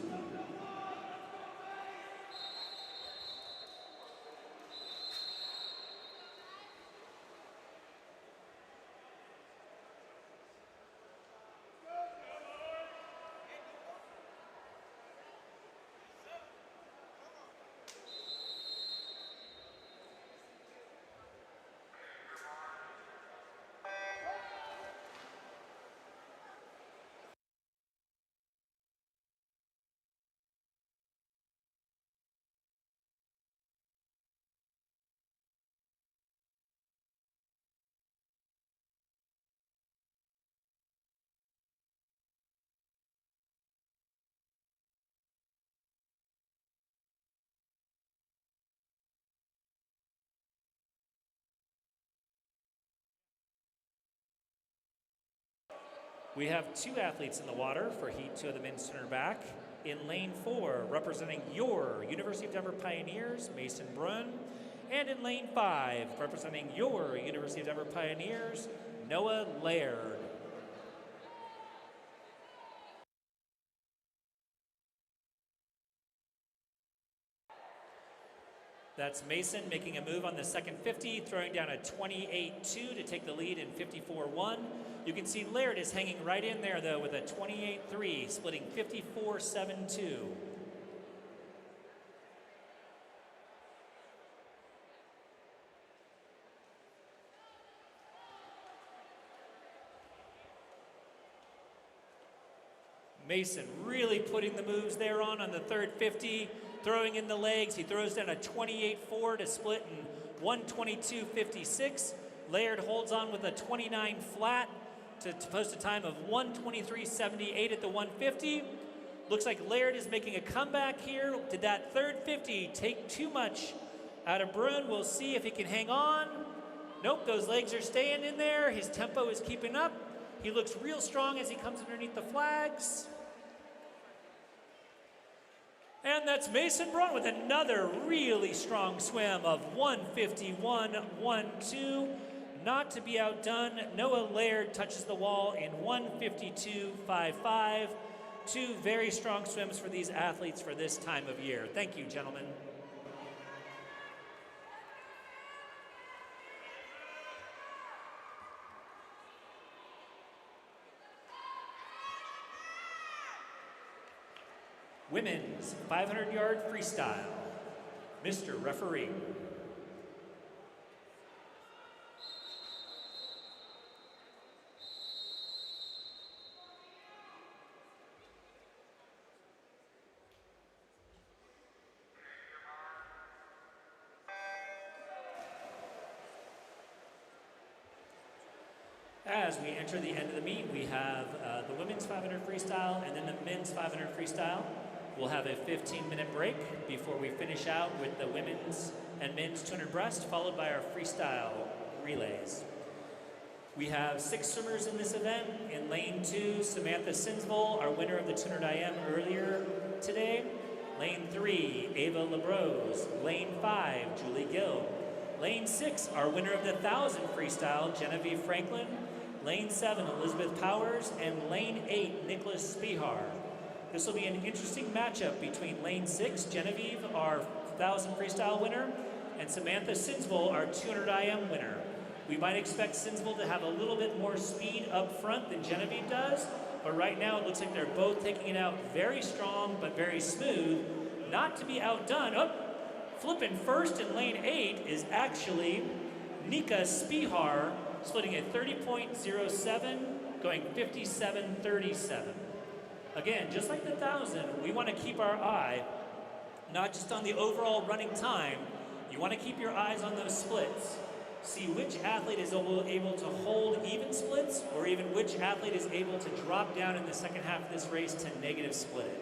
We have 2 athletes in the water for Heat 2 of the men's 200 back. In lane 4, representing your University of Denver Pioneers, Mason Brunn. And in lane 5, representing your University of Denver Pioneers, Noah Laird. That's Mason making a move on the second 50, throwing down a 28.2 to take the lead in 54.1. You can see Laird is hanging right in there, though, with a 28.3, splitting 54.72. Mason really putting the moves there on the third 50, throwing in the legs. He throws down a 28.4 to split in 1:22.56. Laird holds on with a 29 flat. to post a time of 1:23.78 at the 150. Looks like Laird is making a comeback here. Did that third 50 take too much out of Brun? We'll see if he can hang on. Nope, those legs are staying in there. His tempo is keeping up. He looks real strong as he comes underneath the flags. And that's Mason Brun with another really strong swim of 151.12. Not to be outdone, Noah Laird touches the wall in 152.55. Two very strong swims for these athletes for this time of year. Thank you, gentlemen. Women's 500-yard freestyle. Mr. Referee. As we enter the end of the meet, we have the women's 500 freestyle and then the men's 500 freestyle. We'll have a 15-minute break before we finish out with the women's and men's 200 breast, followed by our freestyle relays. We have 6 swimmers in this event. In lane 2, Samantha Sinsvoll, our winner of the 200 IM earlier today. Lane 3, Ava Lebrose. Lane 5, Julie Gill. Lane 6, our winner of the 1,000 freestyle, Genevieve Franklin. Lane 7, Elizabeth Powers. And lane 8, Nicholas Spihar. This will be an interesting matchup between lane 6, Genevieve, our 1,000 freestyle winner, and Samantha Sinsvoll, our 200 IM winner. We might expect Sinsvoll to have a little bit more speed up front than Genevieve does, but right now it looks like they're both taking it out very strong but very smooth. Not to be outdone. Oh, flipping first in lane 8 is actually Nika Spihar, splitting at 30.07, going 57.37. Again, just like the 1,000, we want to keep our eye not just on the overall running time. You want to keep your eyes on those splits. See which athlete is able to hold even splits, or even which athlete is able to drop down in the second half of this race to negative split.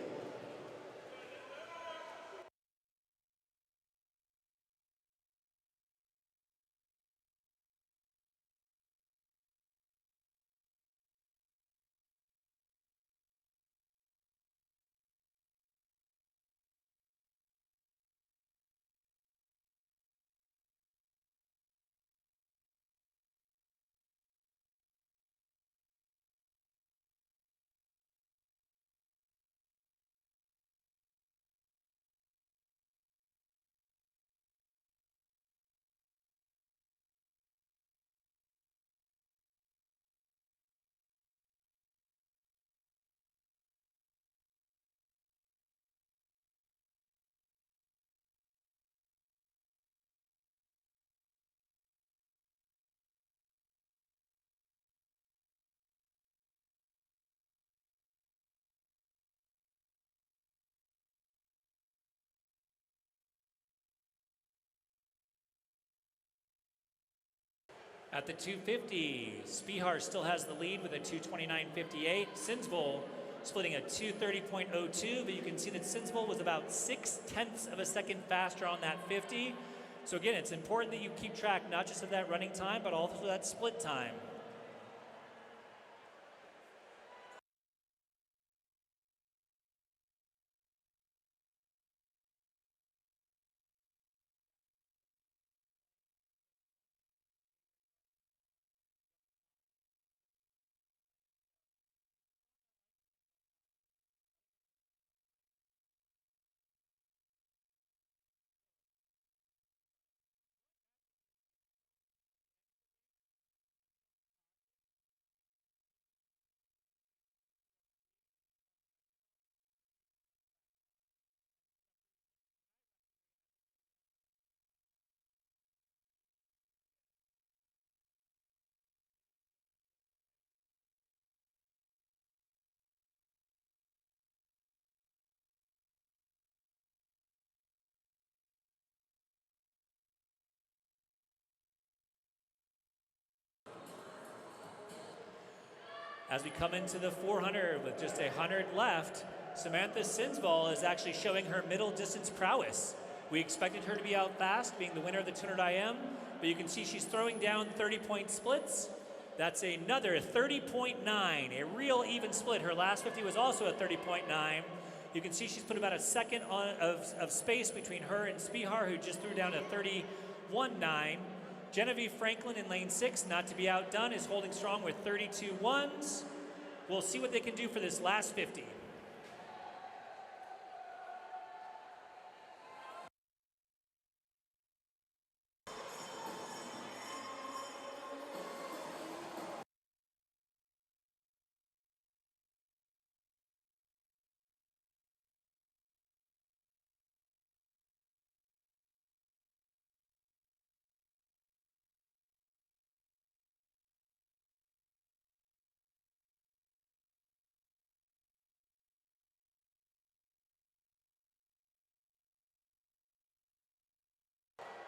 At the 250, Spihar still has the lead with a 229.58. Sinsvoll splitting a 230.02, but you can see that Sinsvoll was about 0.6 of a second faster on that 50. So again, it's important that you keep track not just of that running time, but also that split time. As we come into the 400 with just 100 left, Samantha Sinsvall is actually showing her middle distance prowess. We expected her to be out fast, being the winner of the 200 IM, but you can see she's throwing down 30-point splits. That's another 30.9, a real even split. Her last 50 was also a 30.9. You can see she's put about a second of space between her and Spihar, who just threw down a 31.9. Genevieve Franklin in lane 6, not to be outdone, is holding strong with 32 ones. We'll see what they can do for this last 50.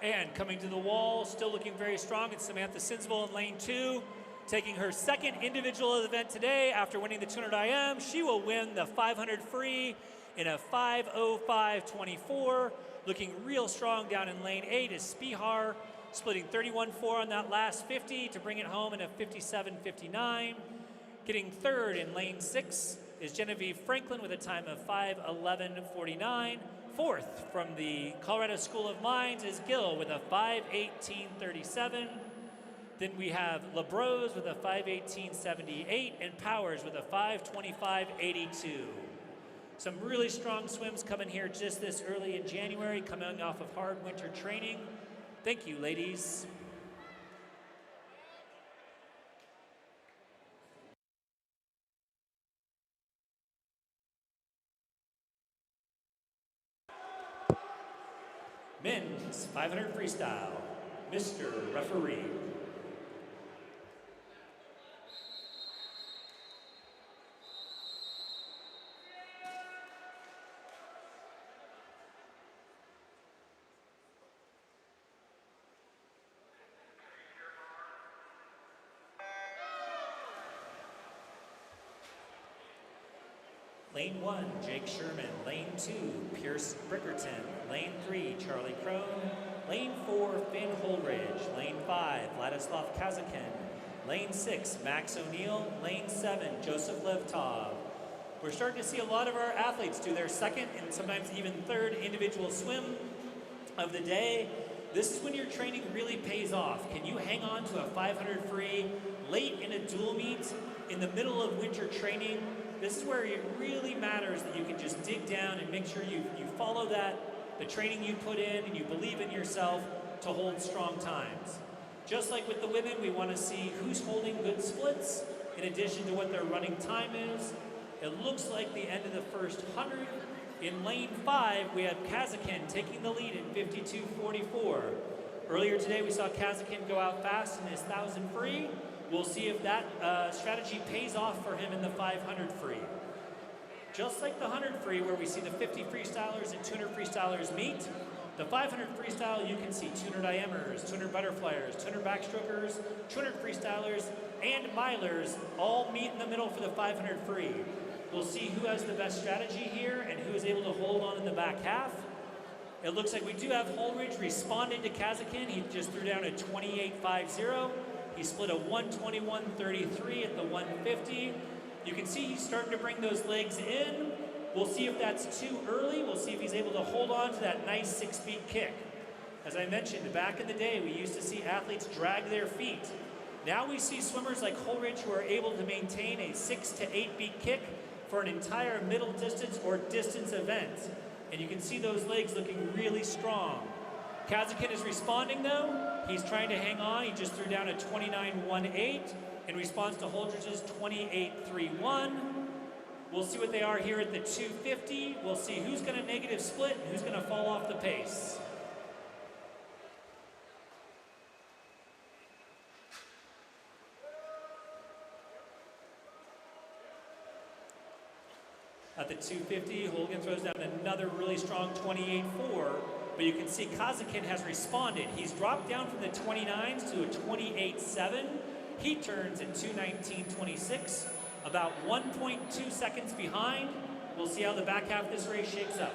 And coming to the wall, still looking very strong, it's Samantha Sinsvall in lane 2, taking her second individual event today after winning the 200 IM. She will win the 500 free in a 5:05.24. Looking real strong down in lane 8 is Spihar, splitting 31.4 on that last 50 to bring it home in a 57.59. Getting third in lane 6 is Genevieve Franklin with a time of 5:11.49. Fourth from the Colorado School of Mines is Gill with a 5:18.37. Then we have LaBrose with a 5:18.78 and Powers with a 5:25.82. Some really strong swims coming here just this early in January, coming off of hard winter training. Thank you, ladies. Men's 500 freestyle, Mr. Referee. Lane 1, Jake Sherman. Lane 2, Pierce Brickerton. Lane 3, Charlie Crone. Lane 4, Finn Holridge. Lane 5, Vladislav Kazakin. Lane 6, Max O'Neill. Lane 7, Joseph Levtov. We're starting to see a lot of our athletes do their second and sometimes even third individual swim of the day. This is when your training really pays off. Can you hang on to a 500 free late in a dual meet in the middle of winter training? This is where it really matters that you can just dig down and make sure you follow the training you put in, and you believe in yourself to hold strong times. Just like with the women, we want to see who's holding good splits in addition to what their running time is. It looks like the end of the first 100. In lane 5, we have Kazakin taking the lead in 52.44. Earlier today, we saw Kazakin go out fast in his 1,000 free. We'll see if that strategy pays off for him in the 500 free. Just like the 100 free, where we see the 50 freestylers and 200 freestylers meet, the 500 freestyle, you can see 200 IMers, 200 butterflyers, 200 backstrokers, 200 freestylers, and milers all meet in the middle for the 500 free. We'll see who has the best strategy here and who is able to hold on in the back half. It looks like we do have Holridge responding to Kazakin. He just threw down a 28.50. He split a 121.33 at the 150. You can see he's starting to bring those legs in. We'll see if that's too early. We'll see if he's able to hold on to that nice 6-beat kick. As I mentioned, back in the day, we used to see athletes drag their feet. Now we see swimmers like Holridge who are able to maintain a 6 to 8-beat kick for an entire middle distance or distance event. And you can see those legs looking really strong. Kazakin is responding though. He's trying to hang on. He just threw down a 29.18 in response to Holdridge's 28.31. We'll see what they are here at the 250. We'll see who's going to negative split and who's going to fall off the pace. At the 250, Holgan throws down another really strong 28.4, but you can see Kazakin has responded. He's dropped down from the 29s to a 28.7. He turns at 219.26. about 1.2 seconds behind. We'll see how the back half of this race shakes up.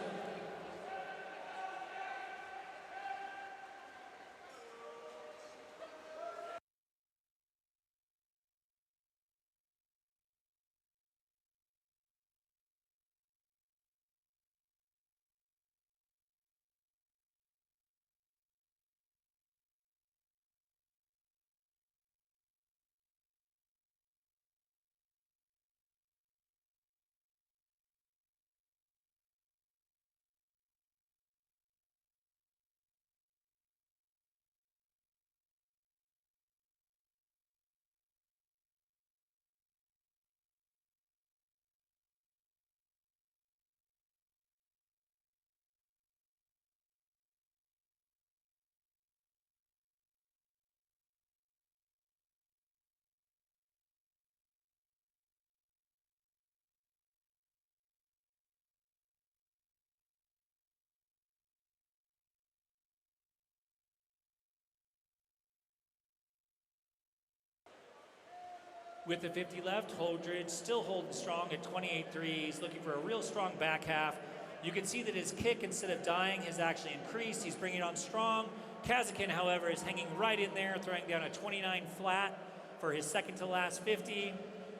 With the 50 left, Holdridge still holding strong at 28.3. He's looking for a real strong back half. You can see that his kick, instead of dying, has actually increased. He's bringing it on strong. Kazakin, however, is hanging right in there, throwing down a 29 flat for his second to last 50.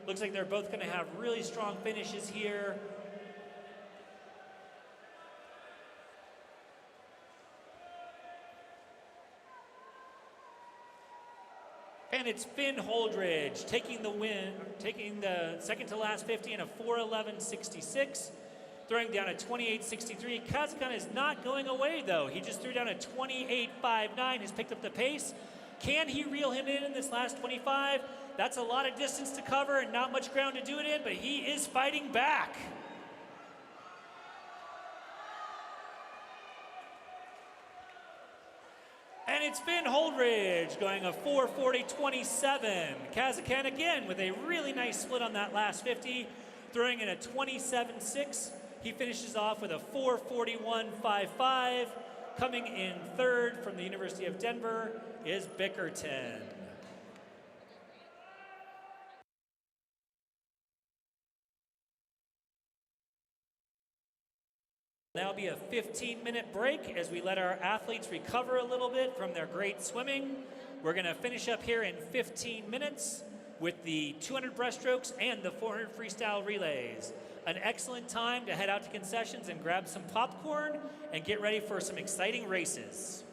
Looks like they're both going to have really strong finishes here. And it's Finn Holdridge taking the win, taking the second to last 50 in a 4:11.66, throwing down a 28.63. Kazakan is not going away, though. He just threw down a 28.59, has picked up the pace. Can he reel him in this last 25? That's a lot of distance to cover and not much ground to do it in, but he is fighting back. And it's Finn Holdridge going a 4:40.27. Kazakan again with a really nice split on that last 50, throwing in a 27.6. He finishes off with a 4:41.55. Coming in third from the University of Denver is Bickerton. Now be a 15-minute break as we let our athletes recover a little bit from their great swimming. We're going to finish up here in 15 minutes with the 200 breaststrokes and the 400 freestyle relays. An excellent time to head out to concessions and grab some popcorn and get ready for some exciting races.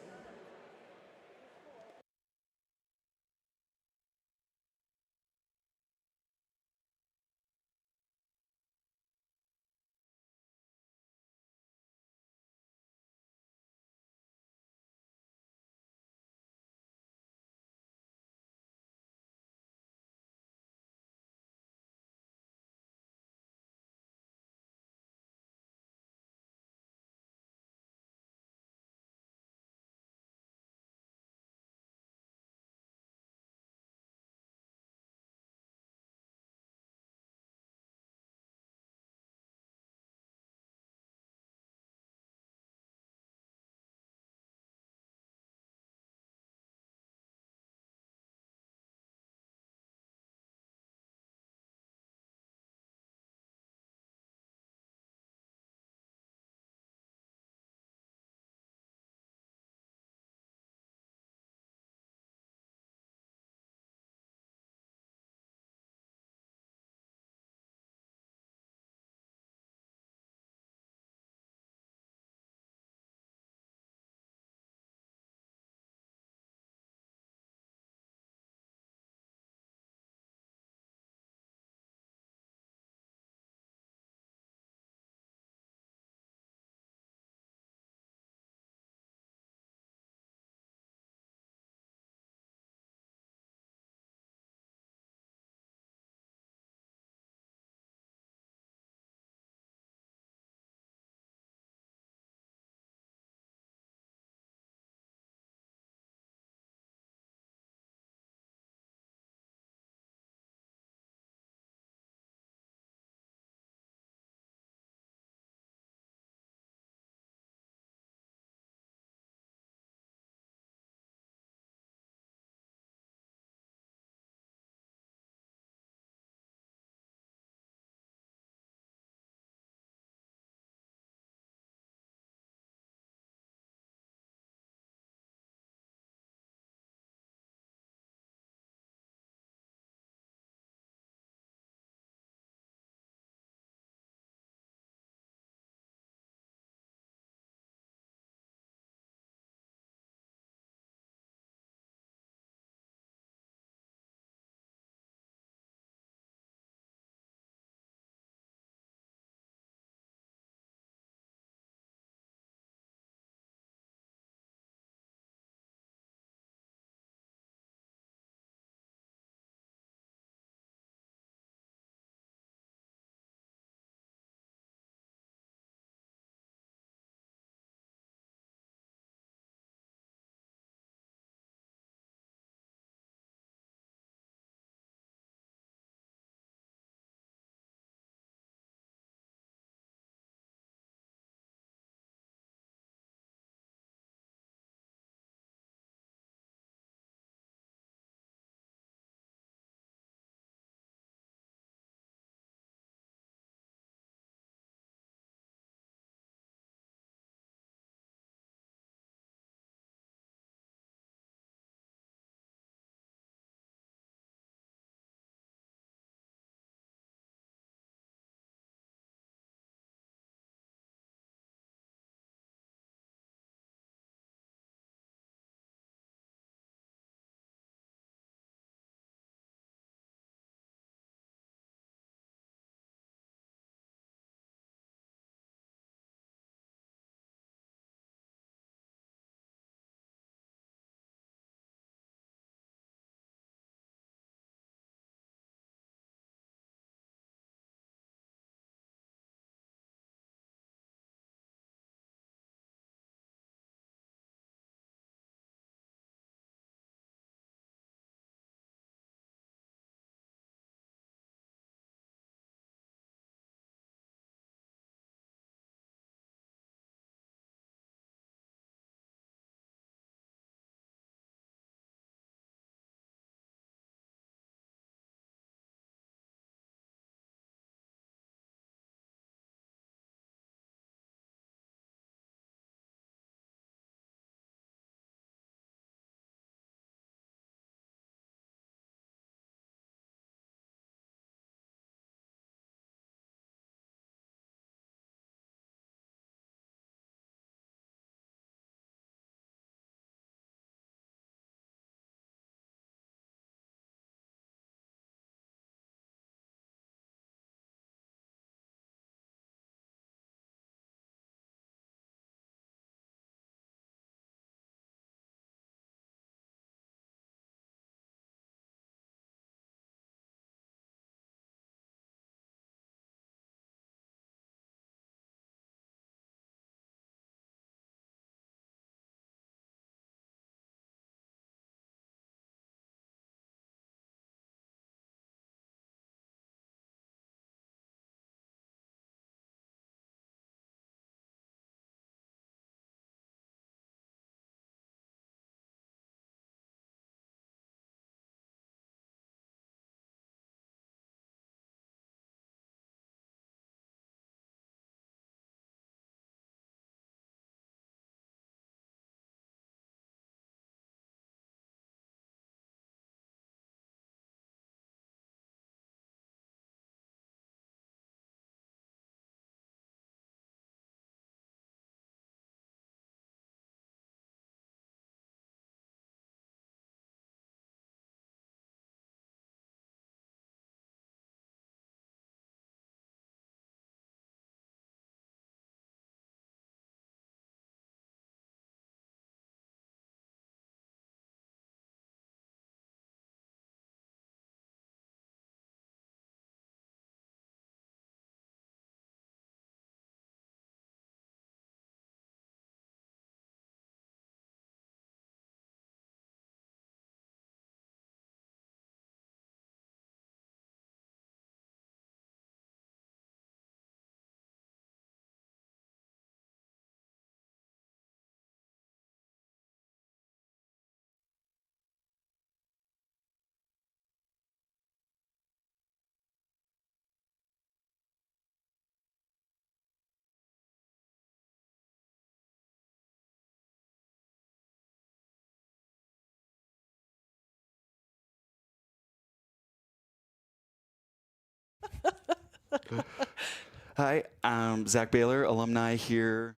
Hi, I'm Zach Baylor, alumni here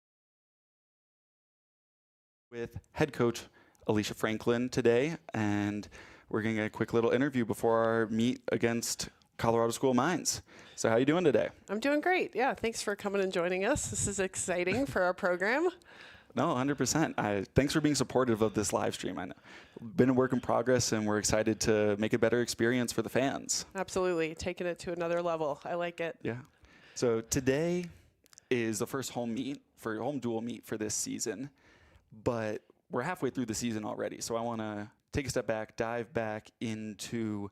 with head coach Alicia Franklin today, and we're going to get a quick little interview before our meet against Colorado School of Mines. So how are you doing today? I'm doing great. Yeah, thanks for coming and joining us. This is exciting for our program. No, 100%. Thanks for being supportive of this live stream. I know been a work in progress, and we're excited to make a better experience for the fans. Absolutely, taking it to another level. I like it. Yeah. So today is the first home dual meet for this season, but we're halfway through the season already. So I want to take a step back, dive back into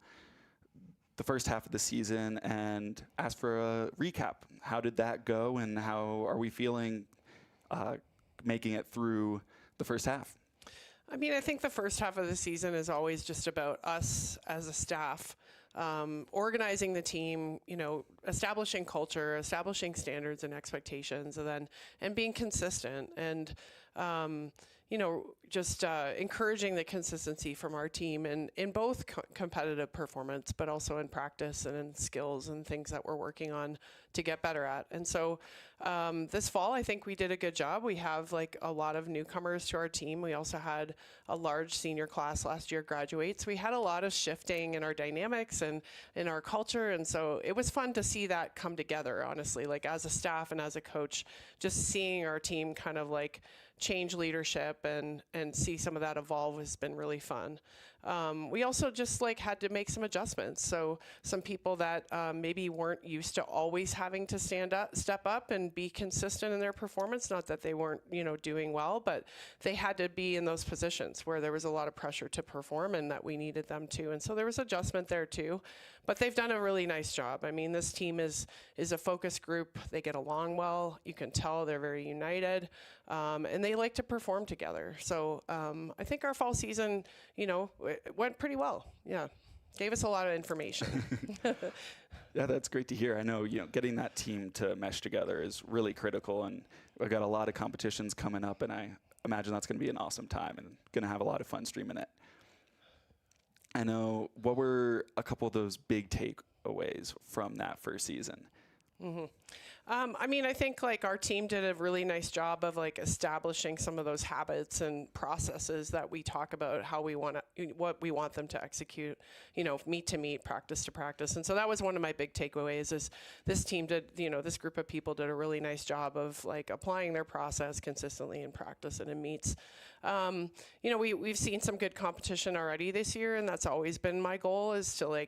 the first half of the season and ask for a recap. How did that go, and how are we feeling making it through the first half? I mean, I think the first half of the season is always just about us as a staff, organizing the team, establishing culture, establishing standards and expectations, and being consistent and, just encouraging the consistency from our team in both competitive performance, but also in practice and in skills and things that we're working on to get better at. And so this fall, I think we did a good job. We have a lot of newcomers to our team. We also had a large senior class last year graduate. So we had a lot of shifting in our dynamics and in our culture. And so it was fun to see that come together, honestly, as a staff and as a coach, just seeing our team kind of change leadership and see some of that evolve has been really fun. We also just had to make some adjustments. So some people that maybe weren't used to always having to step up and be consistent in their performance, not that they weren't, doing well, but they had to be in those positions where there was a lot of pressure to perform and that we needed them to. And so there was adjustment there too, but they've done a really nice job. I mean, this team is a focus group. They get along well. You can tell they're very united, and they like to perform together. So I think our fall season, it went pretty well. Yeah, gave us a lot of information. Yeah, that's great to hear. I know, getting that team to mesh together is really critical, and we've got a lot of competitions coming up, and I imagine that's going to be an awesome time and going to have a lot of fun streaming it. I know, what were a couple of those big takeaways from that first season? Mm-hmm. I mean, I think our team did a really nice job of establishing some of those habits and processes that we talk about, what we want them to execute, meet to meet, practice to practice. And so that was one of my big takeaways is this team did, this group of people did a really nice job of applying their process consistently in practice and in meets. We've seen some good competition already this year, and that's always been my goal is to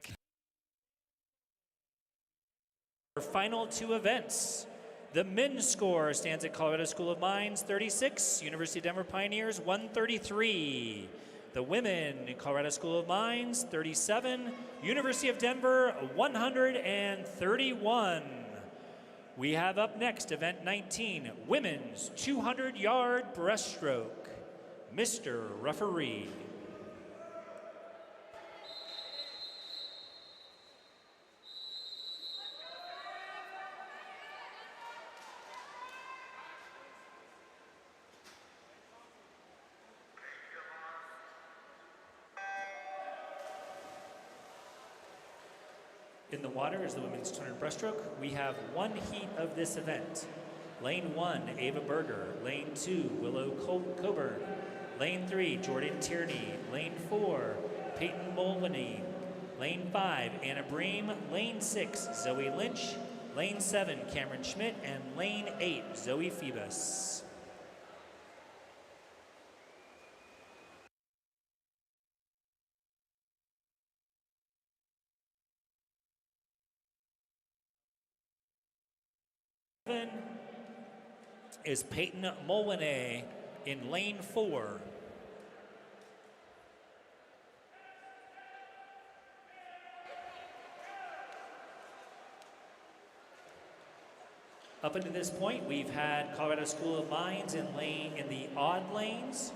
Our final two events. The men's score stands at Colorado School of Mines 36, University of Denver Pioneers 133. The women, Colorado School of Mines 37, University of Denver 131. We have up next event 19, women's 200-yard breaststroke. Mr. Referee. In the water is the women's 200 breaststroke. We have one heat of this event. Lane 1, Ava Berger. Lane 2, Willow Coburn. Lane 3, Jordan Tierney. Lane 4, Peyton Mulvaney. Lane 5, Anna Bream. Lane 6, Zoe Lynch. Lane 7, Cameron Schmidt. And Lane 8, Zoe Phoebus. Is Peyton Mulvaney in lane 4. Up until this point, we've had Colorado School of Mines in the odd lanes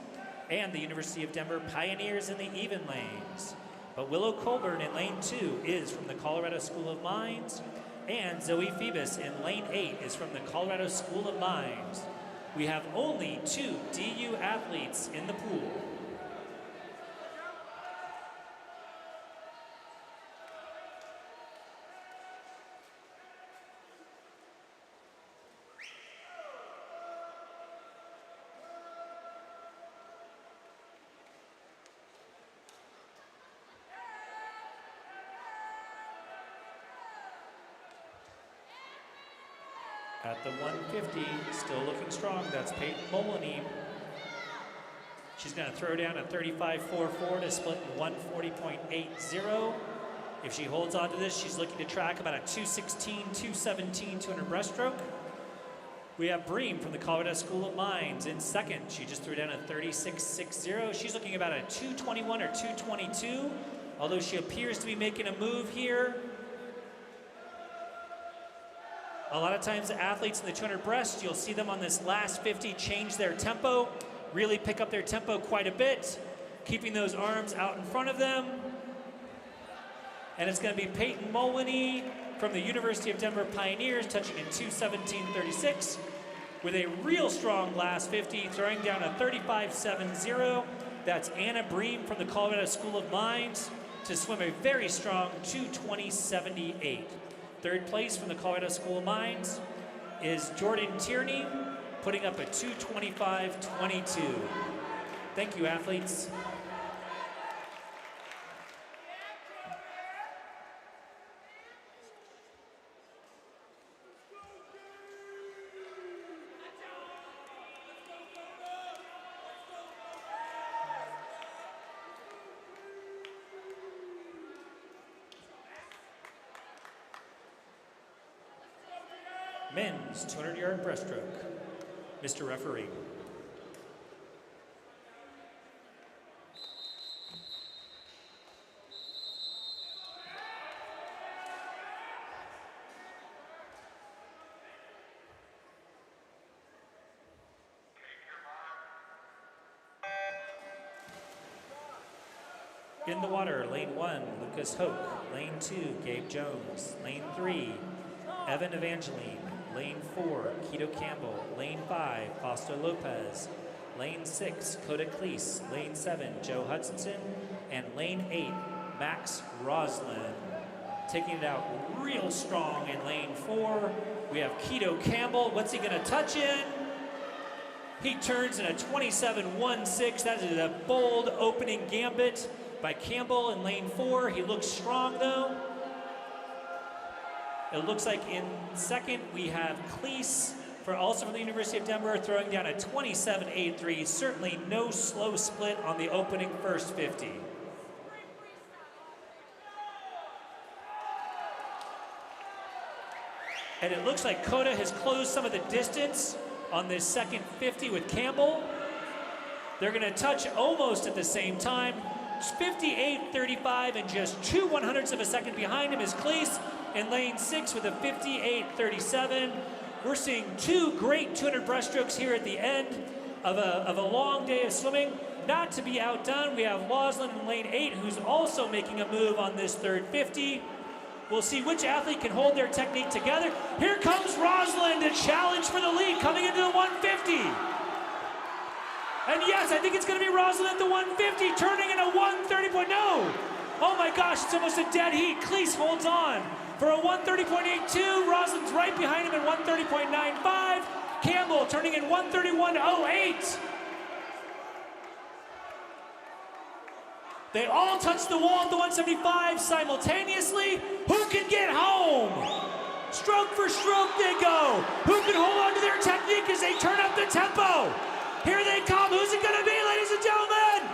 and the University of Denver Pioneers in the even lanes. But Willow Colburn in lane 2 is from the Colorado School of Mines, and Zoe Phoebus in lane 8 is from the Colorado School of Mines. We have only 2 DU athletes in the pool. At the 150, still looking strong. That's Peyton Moloney. She's going to throw down a 35.44 to split in 140.80. If she holds on to this, she's looking to track about a 216, 217, 200 breaststroke. We have Bream from the Colorado School of Mines in second. She just threw down a 36.60. She's looking about a 221 or 222, although she appears to be making a move here. A lot of times the athletes in the 200 breast, you'll see them on this last 50 change their tempo, really pick up their tempo quite a bit, keeping those arms out in front of them. And it's going to be Peyton Moloney from the University of Denver Pioneers, touching in 217.36 with a real strong last 50, throwing down a 35.70. That's Anna Bream from the Colorado School of Mines to swim a very strong 220.78. Third place from the Colorado School of Mines is Jordan Tierney, putting up a 225.22. Thank you, athletes. Men's 200-yard breaststroke. Mr. Referee. In the water, lane 1, Lucas Hoke. Lane 2, Gabe Jones. Lane 3, Evan Evangeline. Lane 4, Keto Campbell. Lane 5, Fausto Lopez. Lane 6, Coda Cleese. Lane 7, Joe Hutchinson. And lane 8, Max Roslin. Taking it out real strong in lane 4. We have Keto Campbell. What's he going to touch in? He turns in a 27.16. That is a bold opening gambit by Campbell in lane 4. He looks strong though. It looks like in second we have Cleese, also from the University of Denver, throwing down a 27.83. Certainly no slow split on the opening first 50. And it looks like Coda has closed some of the distance on this second 50 with Campbell. They're going to touch almost at the same time. 58.35 and just 2/100ths of a second behind him is Cleese in lane 6 with a 58.37. We're seeing two great 200 breaststrokes here at the end of a long day of swimming. Not to be outdone, we have Roslin in lane 8, who's also making a move on this third 50. We'll see which athlete can hold their technique together. Here comes Roslin to challenge for the lead coming into the 150. And yes, I think it's going to be Roslin at the 150, turning in a 130. No! Oh my gosh, it's almost a dead heat. Cleese holds on for a 130.82. Roslin's right behind him at 130.95. Campbell turning in 131.08. They all touch the wall at the 175 simultaneously. Who can get home? Stroke for stroke they go. Who can hold on to their technique as they turn up the tempo? Here they come. Who's it going to be, ladies and gentlemen?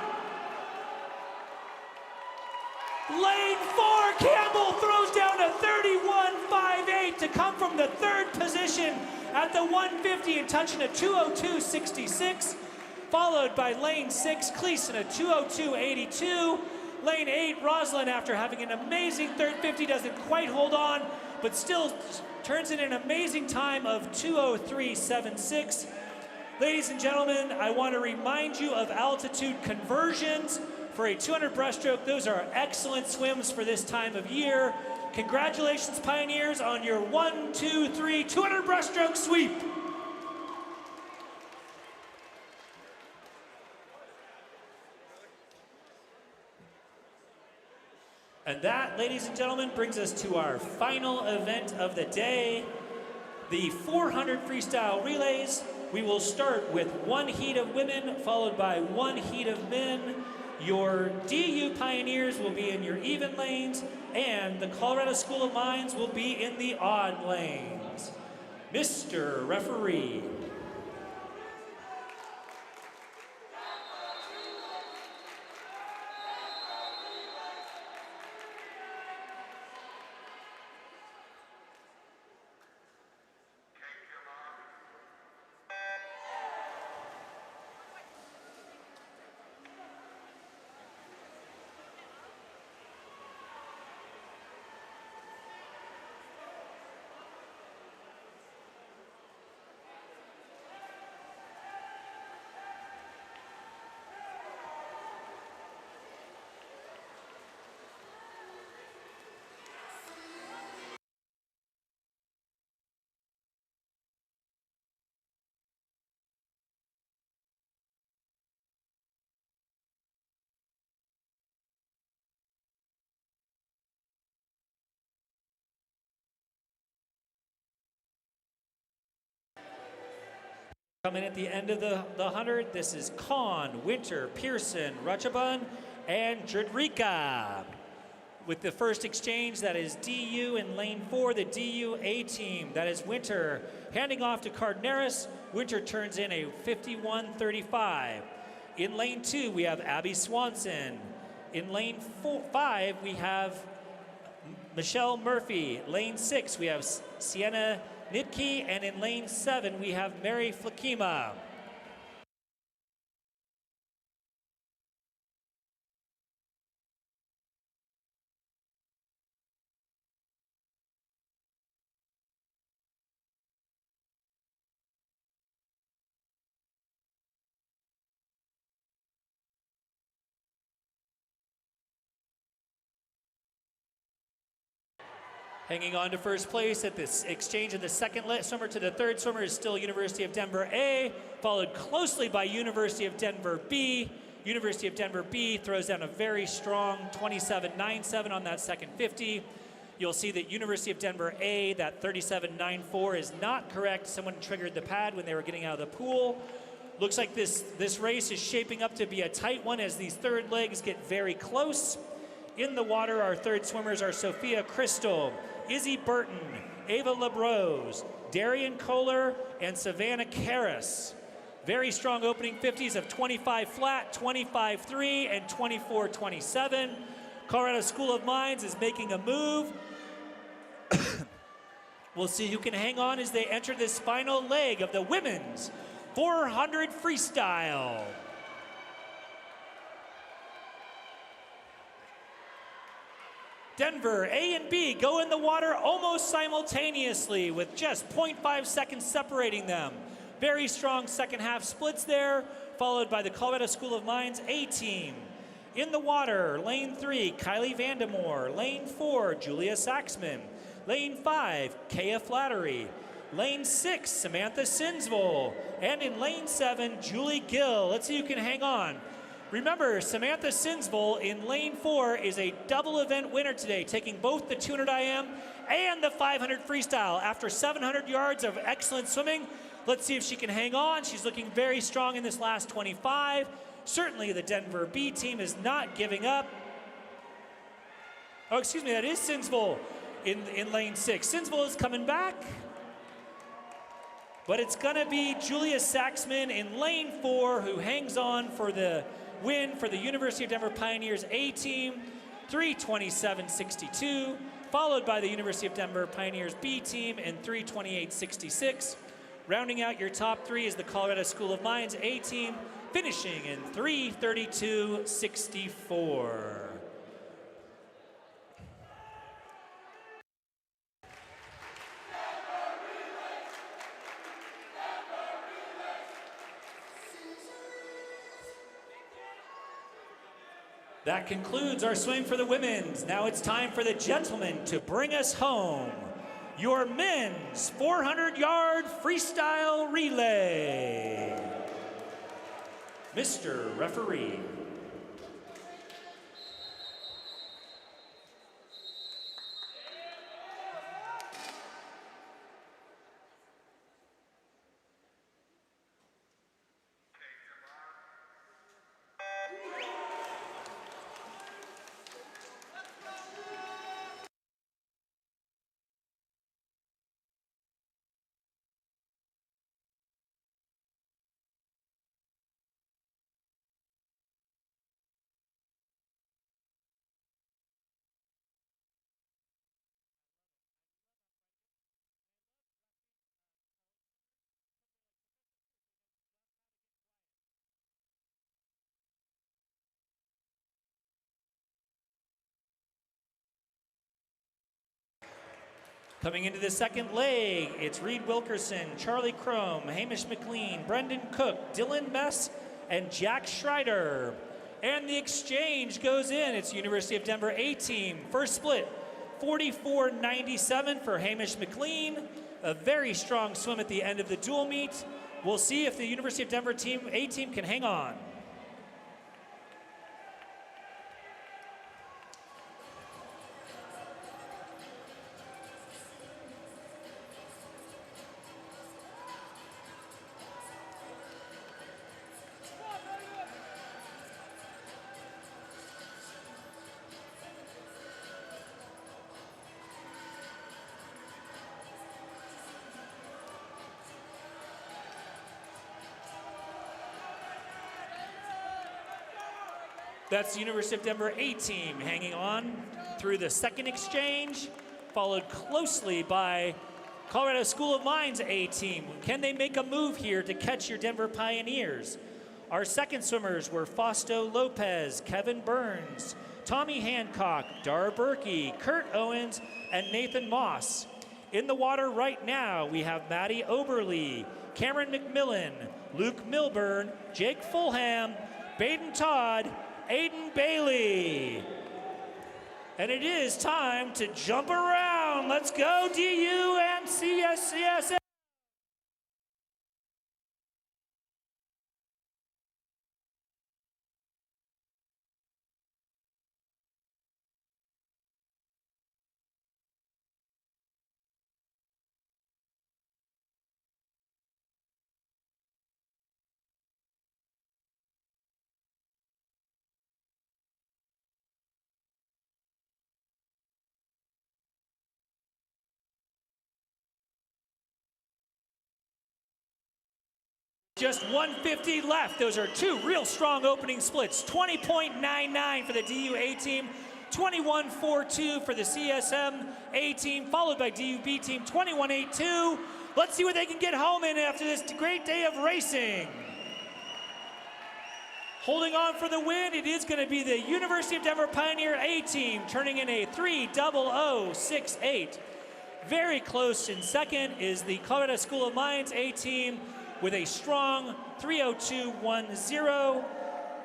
Lane 4, Campbell throws down a 31.58 to come from the third position at the 150 and touching a 202.66. Followed by lane 6, Cleese in a 202.82. Lane 8, Roslin, after having an amazing third 50, doesn't quite hold on, but still turns in an amazing time of 203.76. Ladies and gentlemen, I want to remind you of altitude conversions for a 200 breaststroke. Those are excellent swims for this time of year. Congratulations, Pioneers, on your 1, 2, 3, 200 breaststroke sweep. And that, ladies and gentlemen, brings us to our final event of the day, the 400 freestyle relays. We will start with one heat of women, followed by one heat of men. Your DU Pioneers will be in your even lanes, and the Colorado School of Mines will be in the odd lanes. Mr. Referee. Coming at the end of the 100, this is Kahn, Winter, Pearson, Rajabun, and Jadrika. With the first exchange, that is DU in lane 4, the DU A team. That is Winter handing off to Cardeneris. Winter turns in a 51-35. In lane 2, we have Abby Swanson. In lane 5, we have Michelle Murphy. Lane 6, we have Sienna Nidke, and in lane 7, we have Mary Flakima. Hanging on to first place at this exchange of the second swimmer to the third swimmer is still University of Denver A, followed closely by University of Denver B. University of Denver B throws down a very strong 27.97 on that second 50. You'll see that University of Denver A, that 37.94 is not correct. Someone triggered the pad when they were getting out of the pool. Looks like this race is shaping up to be a tight one as these third legs get very close. In the water, our third swimmers are Sophia Crystal, Izzy Burton, Ava LaBrose, Darian Kohler, and Savannah Karras. Very strong opening 50s of 25 flat, 25-3, and 24-27. Colorado School of Mines is making a move. We'll see who can hang on as they enter this final leg of the women's 400 freestyle. Denver A and B go in the water almost simultaneously with just 0.5 seconds separating them. Very strong second half splits there, followed by the Colorado School of Mines A team. In the water, lane 3, Kylie Vandemore. Lane 4, Julia Saxman. Lane 5, Kaya Flattery. Lane 6, Samantha Sinsvold. And in lane 7, Julie Gill. Let's see who can hang on. Remember, Samantha Sinsvold in lane 4 is a double event winner today, taking both the 200 IM and the 500 freestyle. After 700 yards of excellent swimming, let's see if she can hang on. She's looking very strong in this last 25. Certainly the Denver B team is not giving up. Oh, excuse me, that is Sinsvold in lane 6. Sinsvold is coming back. But it's gonna be Julia Saxman in lane 4 who hangs on for the win for the University of Denver Pioneers A team, 3:27.62, followed by the University of Denver Pioneers B team in 3:28.66. Rounding out your top 3 is the Colorado School of Mines A team, finishing in 3:32.64. That concludes our swim for the women's. Now it's time for the gentlemen to bring us home. Your men's 400-yard freestyle relay. Mr. Referee. Coming into the second leg, it's Reed Wilkerson, Charlie Crum, Hamish McLean, Brendan Cook, Dylan Mess, and Jack Schreider. And the exchange goes in. It's University of Denver A team. First split, 44.97 for Hamish McLean. A very strong swim at the end of the dual meet. We'll see if the University of Denver A team can hang on. That's the University of Denver A team hanging on through the second exchange, followed closely by Colorado School of Mines A team. Can they make a move here to catch your Denver Pioneers? Our second swimmers were Fausto Lopez, Kevin Burns, Tommy Hancock, Dara Berkey, Kurt Owens, and Nathan Moss. In the water right now, we have Maddie Oberle, Cameron McMillan, Luke Milburn, Jake Fulham, Baden Todd, Aiden Bailey. And it is time to jump around. Let's go, DU and CSCS. Just 150 left. Those are two real strong opening splits. 20.99 for the DU A team, 21.42 for the CSM A team, followed by DU B team, 21.82. Let's see what they can get home in after this great day of racing. Holding on for the win, it is going to be the University of Denver Pioneer A team, turning in a 3:00.68. Very close in second is the Colorado School of Mines A team, with a strong 3:02.10.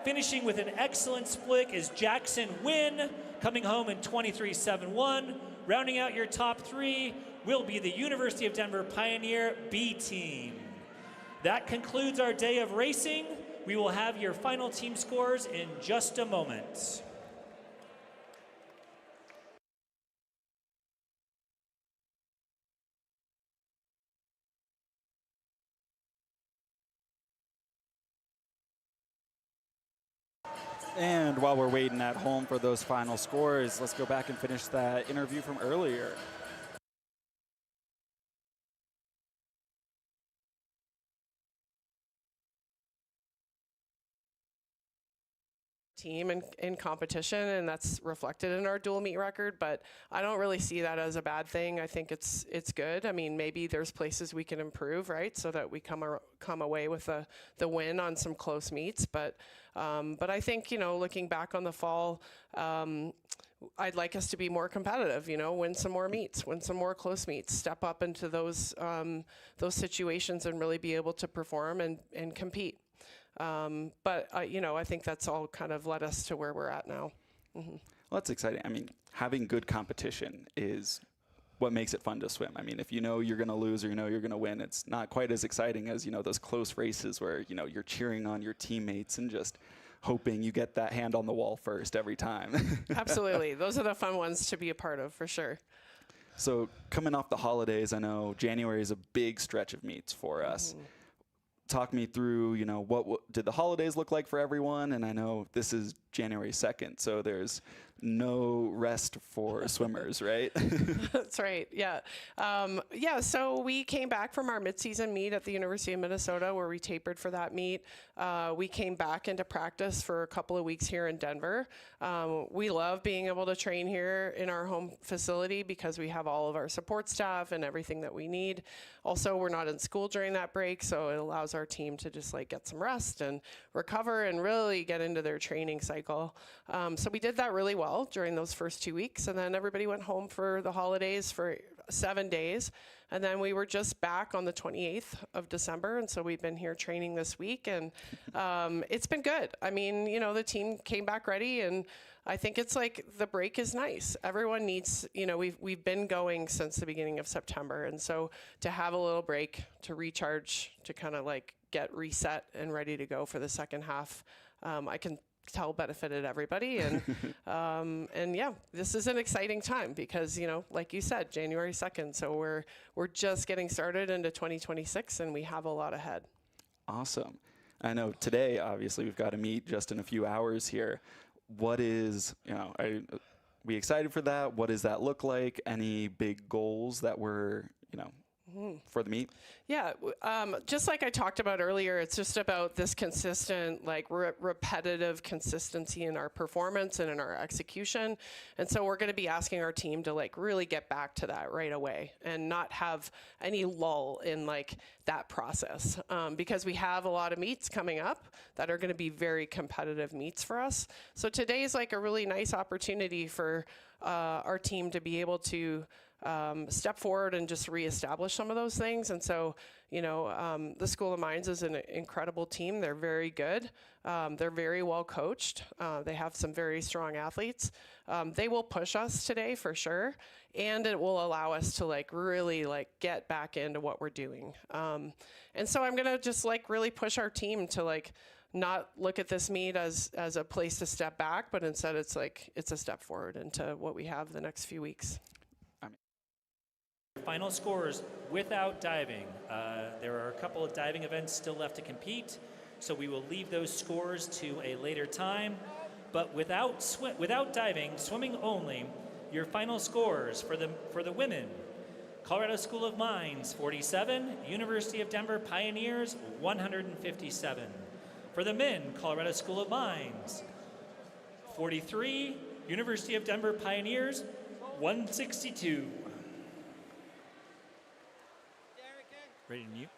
Finishing with an excellent split is Jackson Wynn, coming home in 23.71. Rounding out your top three will be the University of Denver Pioneer B team. That concludes our day of racing. We will have your final team scores in just a moment. And while we're waiting at home for those final scores, let's go back and finish that interview from earlier. Team in competition, and that's reflected in our dual meet record, but I don't really see that as a bad thing. I think it's good. I mean, maybe there's places we can improve, right, so that we come away with the win on some close meets, but I think, you know, looking back on the fall, I'd like us to be more competitive, you know, win some more meets, win some more close meets, step up into those situations and really be able to perform and compete. But you know, I think that's all kind of led us to where we're at now. Mm-hmm. Well, that's exciting. I mean, having good competition is what makes it fun to swim. I mean, if you know you're going to lose or you know you're going to win, it's not quite as exciting as, you know, those close races where, you know, you're cheering on your teammates and just hoping you get that hand on the wall first every time. Absolutely. Those are the fun ones to be a part of, for sure. So coming off the holidays, I know January is a big stretch of meets for us. Mm-hmm. Talk me through, you know, what did the holidays look like for everyone? And I know this is January 2nd, so there's no rest for swimmers, right? That's right. Yeah. So we came back from our midseason meet at the University of Minnesota, where we tapered for that meet. We came back into practice for a couple of weeks here in Denver. We love being able to train here in our home facility because we have all of our support staff and everything that we need. Also, we're not in school during that break, so it allows our team to just like get some rest and recover and really get into their training cycle. So we did that really well during those first 2 weeks, and then everybody went home for the holidays for 7 days. And then we were just back on the 28th of December. And so we've been here training this week, and it's been good. I mean, you know, the team came back ready, and I think it's like the break is nice. Everyone needs, you know, we've been going since the beginning of September. And so to have a little break, to recharge, to kind of like get reset and ready to go for the second half, I can tell benefited everybody. And yeah, this is an exciting time because, you know, like you said, January 2nd. So we're just getting started into 2026, and we have a lot ahead. Awesome. I know today, obviously, we've got to meet just in a few hours here. What is, you know, are we excited for that? What does that look like? Any big goals that we're, you know, for the meet? Yeah, just like I talked about earlier, it's just about this consistent, like repetitive consistency in our performance and in our execution. And so we're going to be asking our team to like really get back to that right away and not have any lull in like that process, because we have a lot of meets coming up that are going to be very competitive meets for us. So today is like a really nice opportunity for our team to be able to step forward and just reestablish some of those things. And so, you know, the School of Mines is an incredible team. They're very good. They're very well coached. They have some very strong athletes. They will push us today for sure. And it will allow us to like really like get back into what we're doing. And so I'm going to just like really push our team to like not look at this meet as a place to step back, but instead it's like, it's a step forward into what we have the next few weeks. Final scores without diving. There are a couple of diving events still left to compete, so we will leave those scores to a later time. But without diving, swimming only, your final scores for the women: Colorado School of Mines 47, University of Denver Pioneers 157. For the men, Colorado School of Mines 43, University of Denver Pioneers 162. Ready to mute?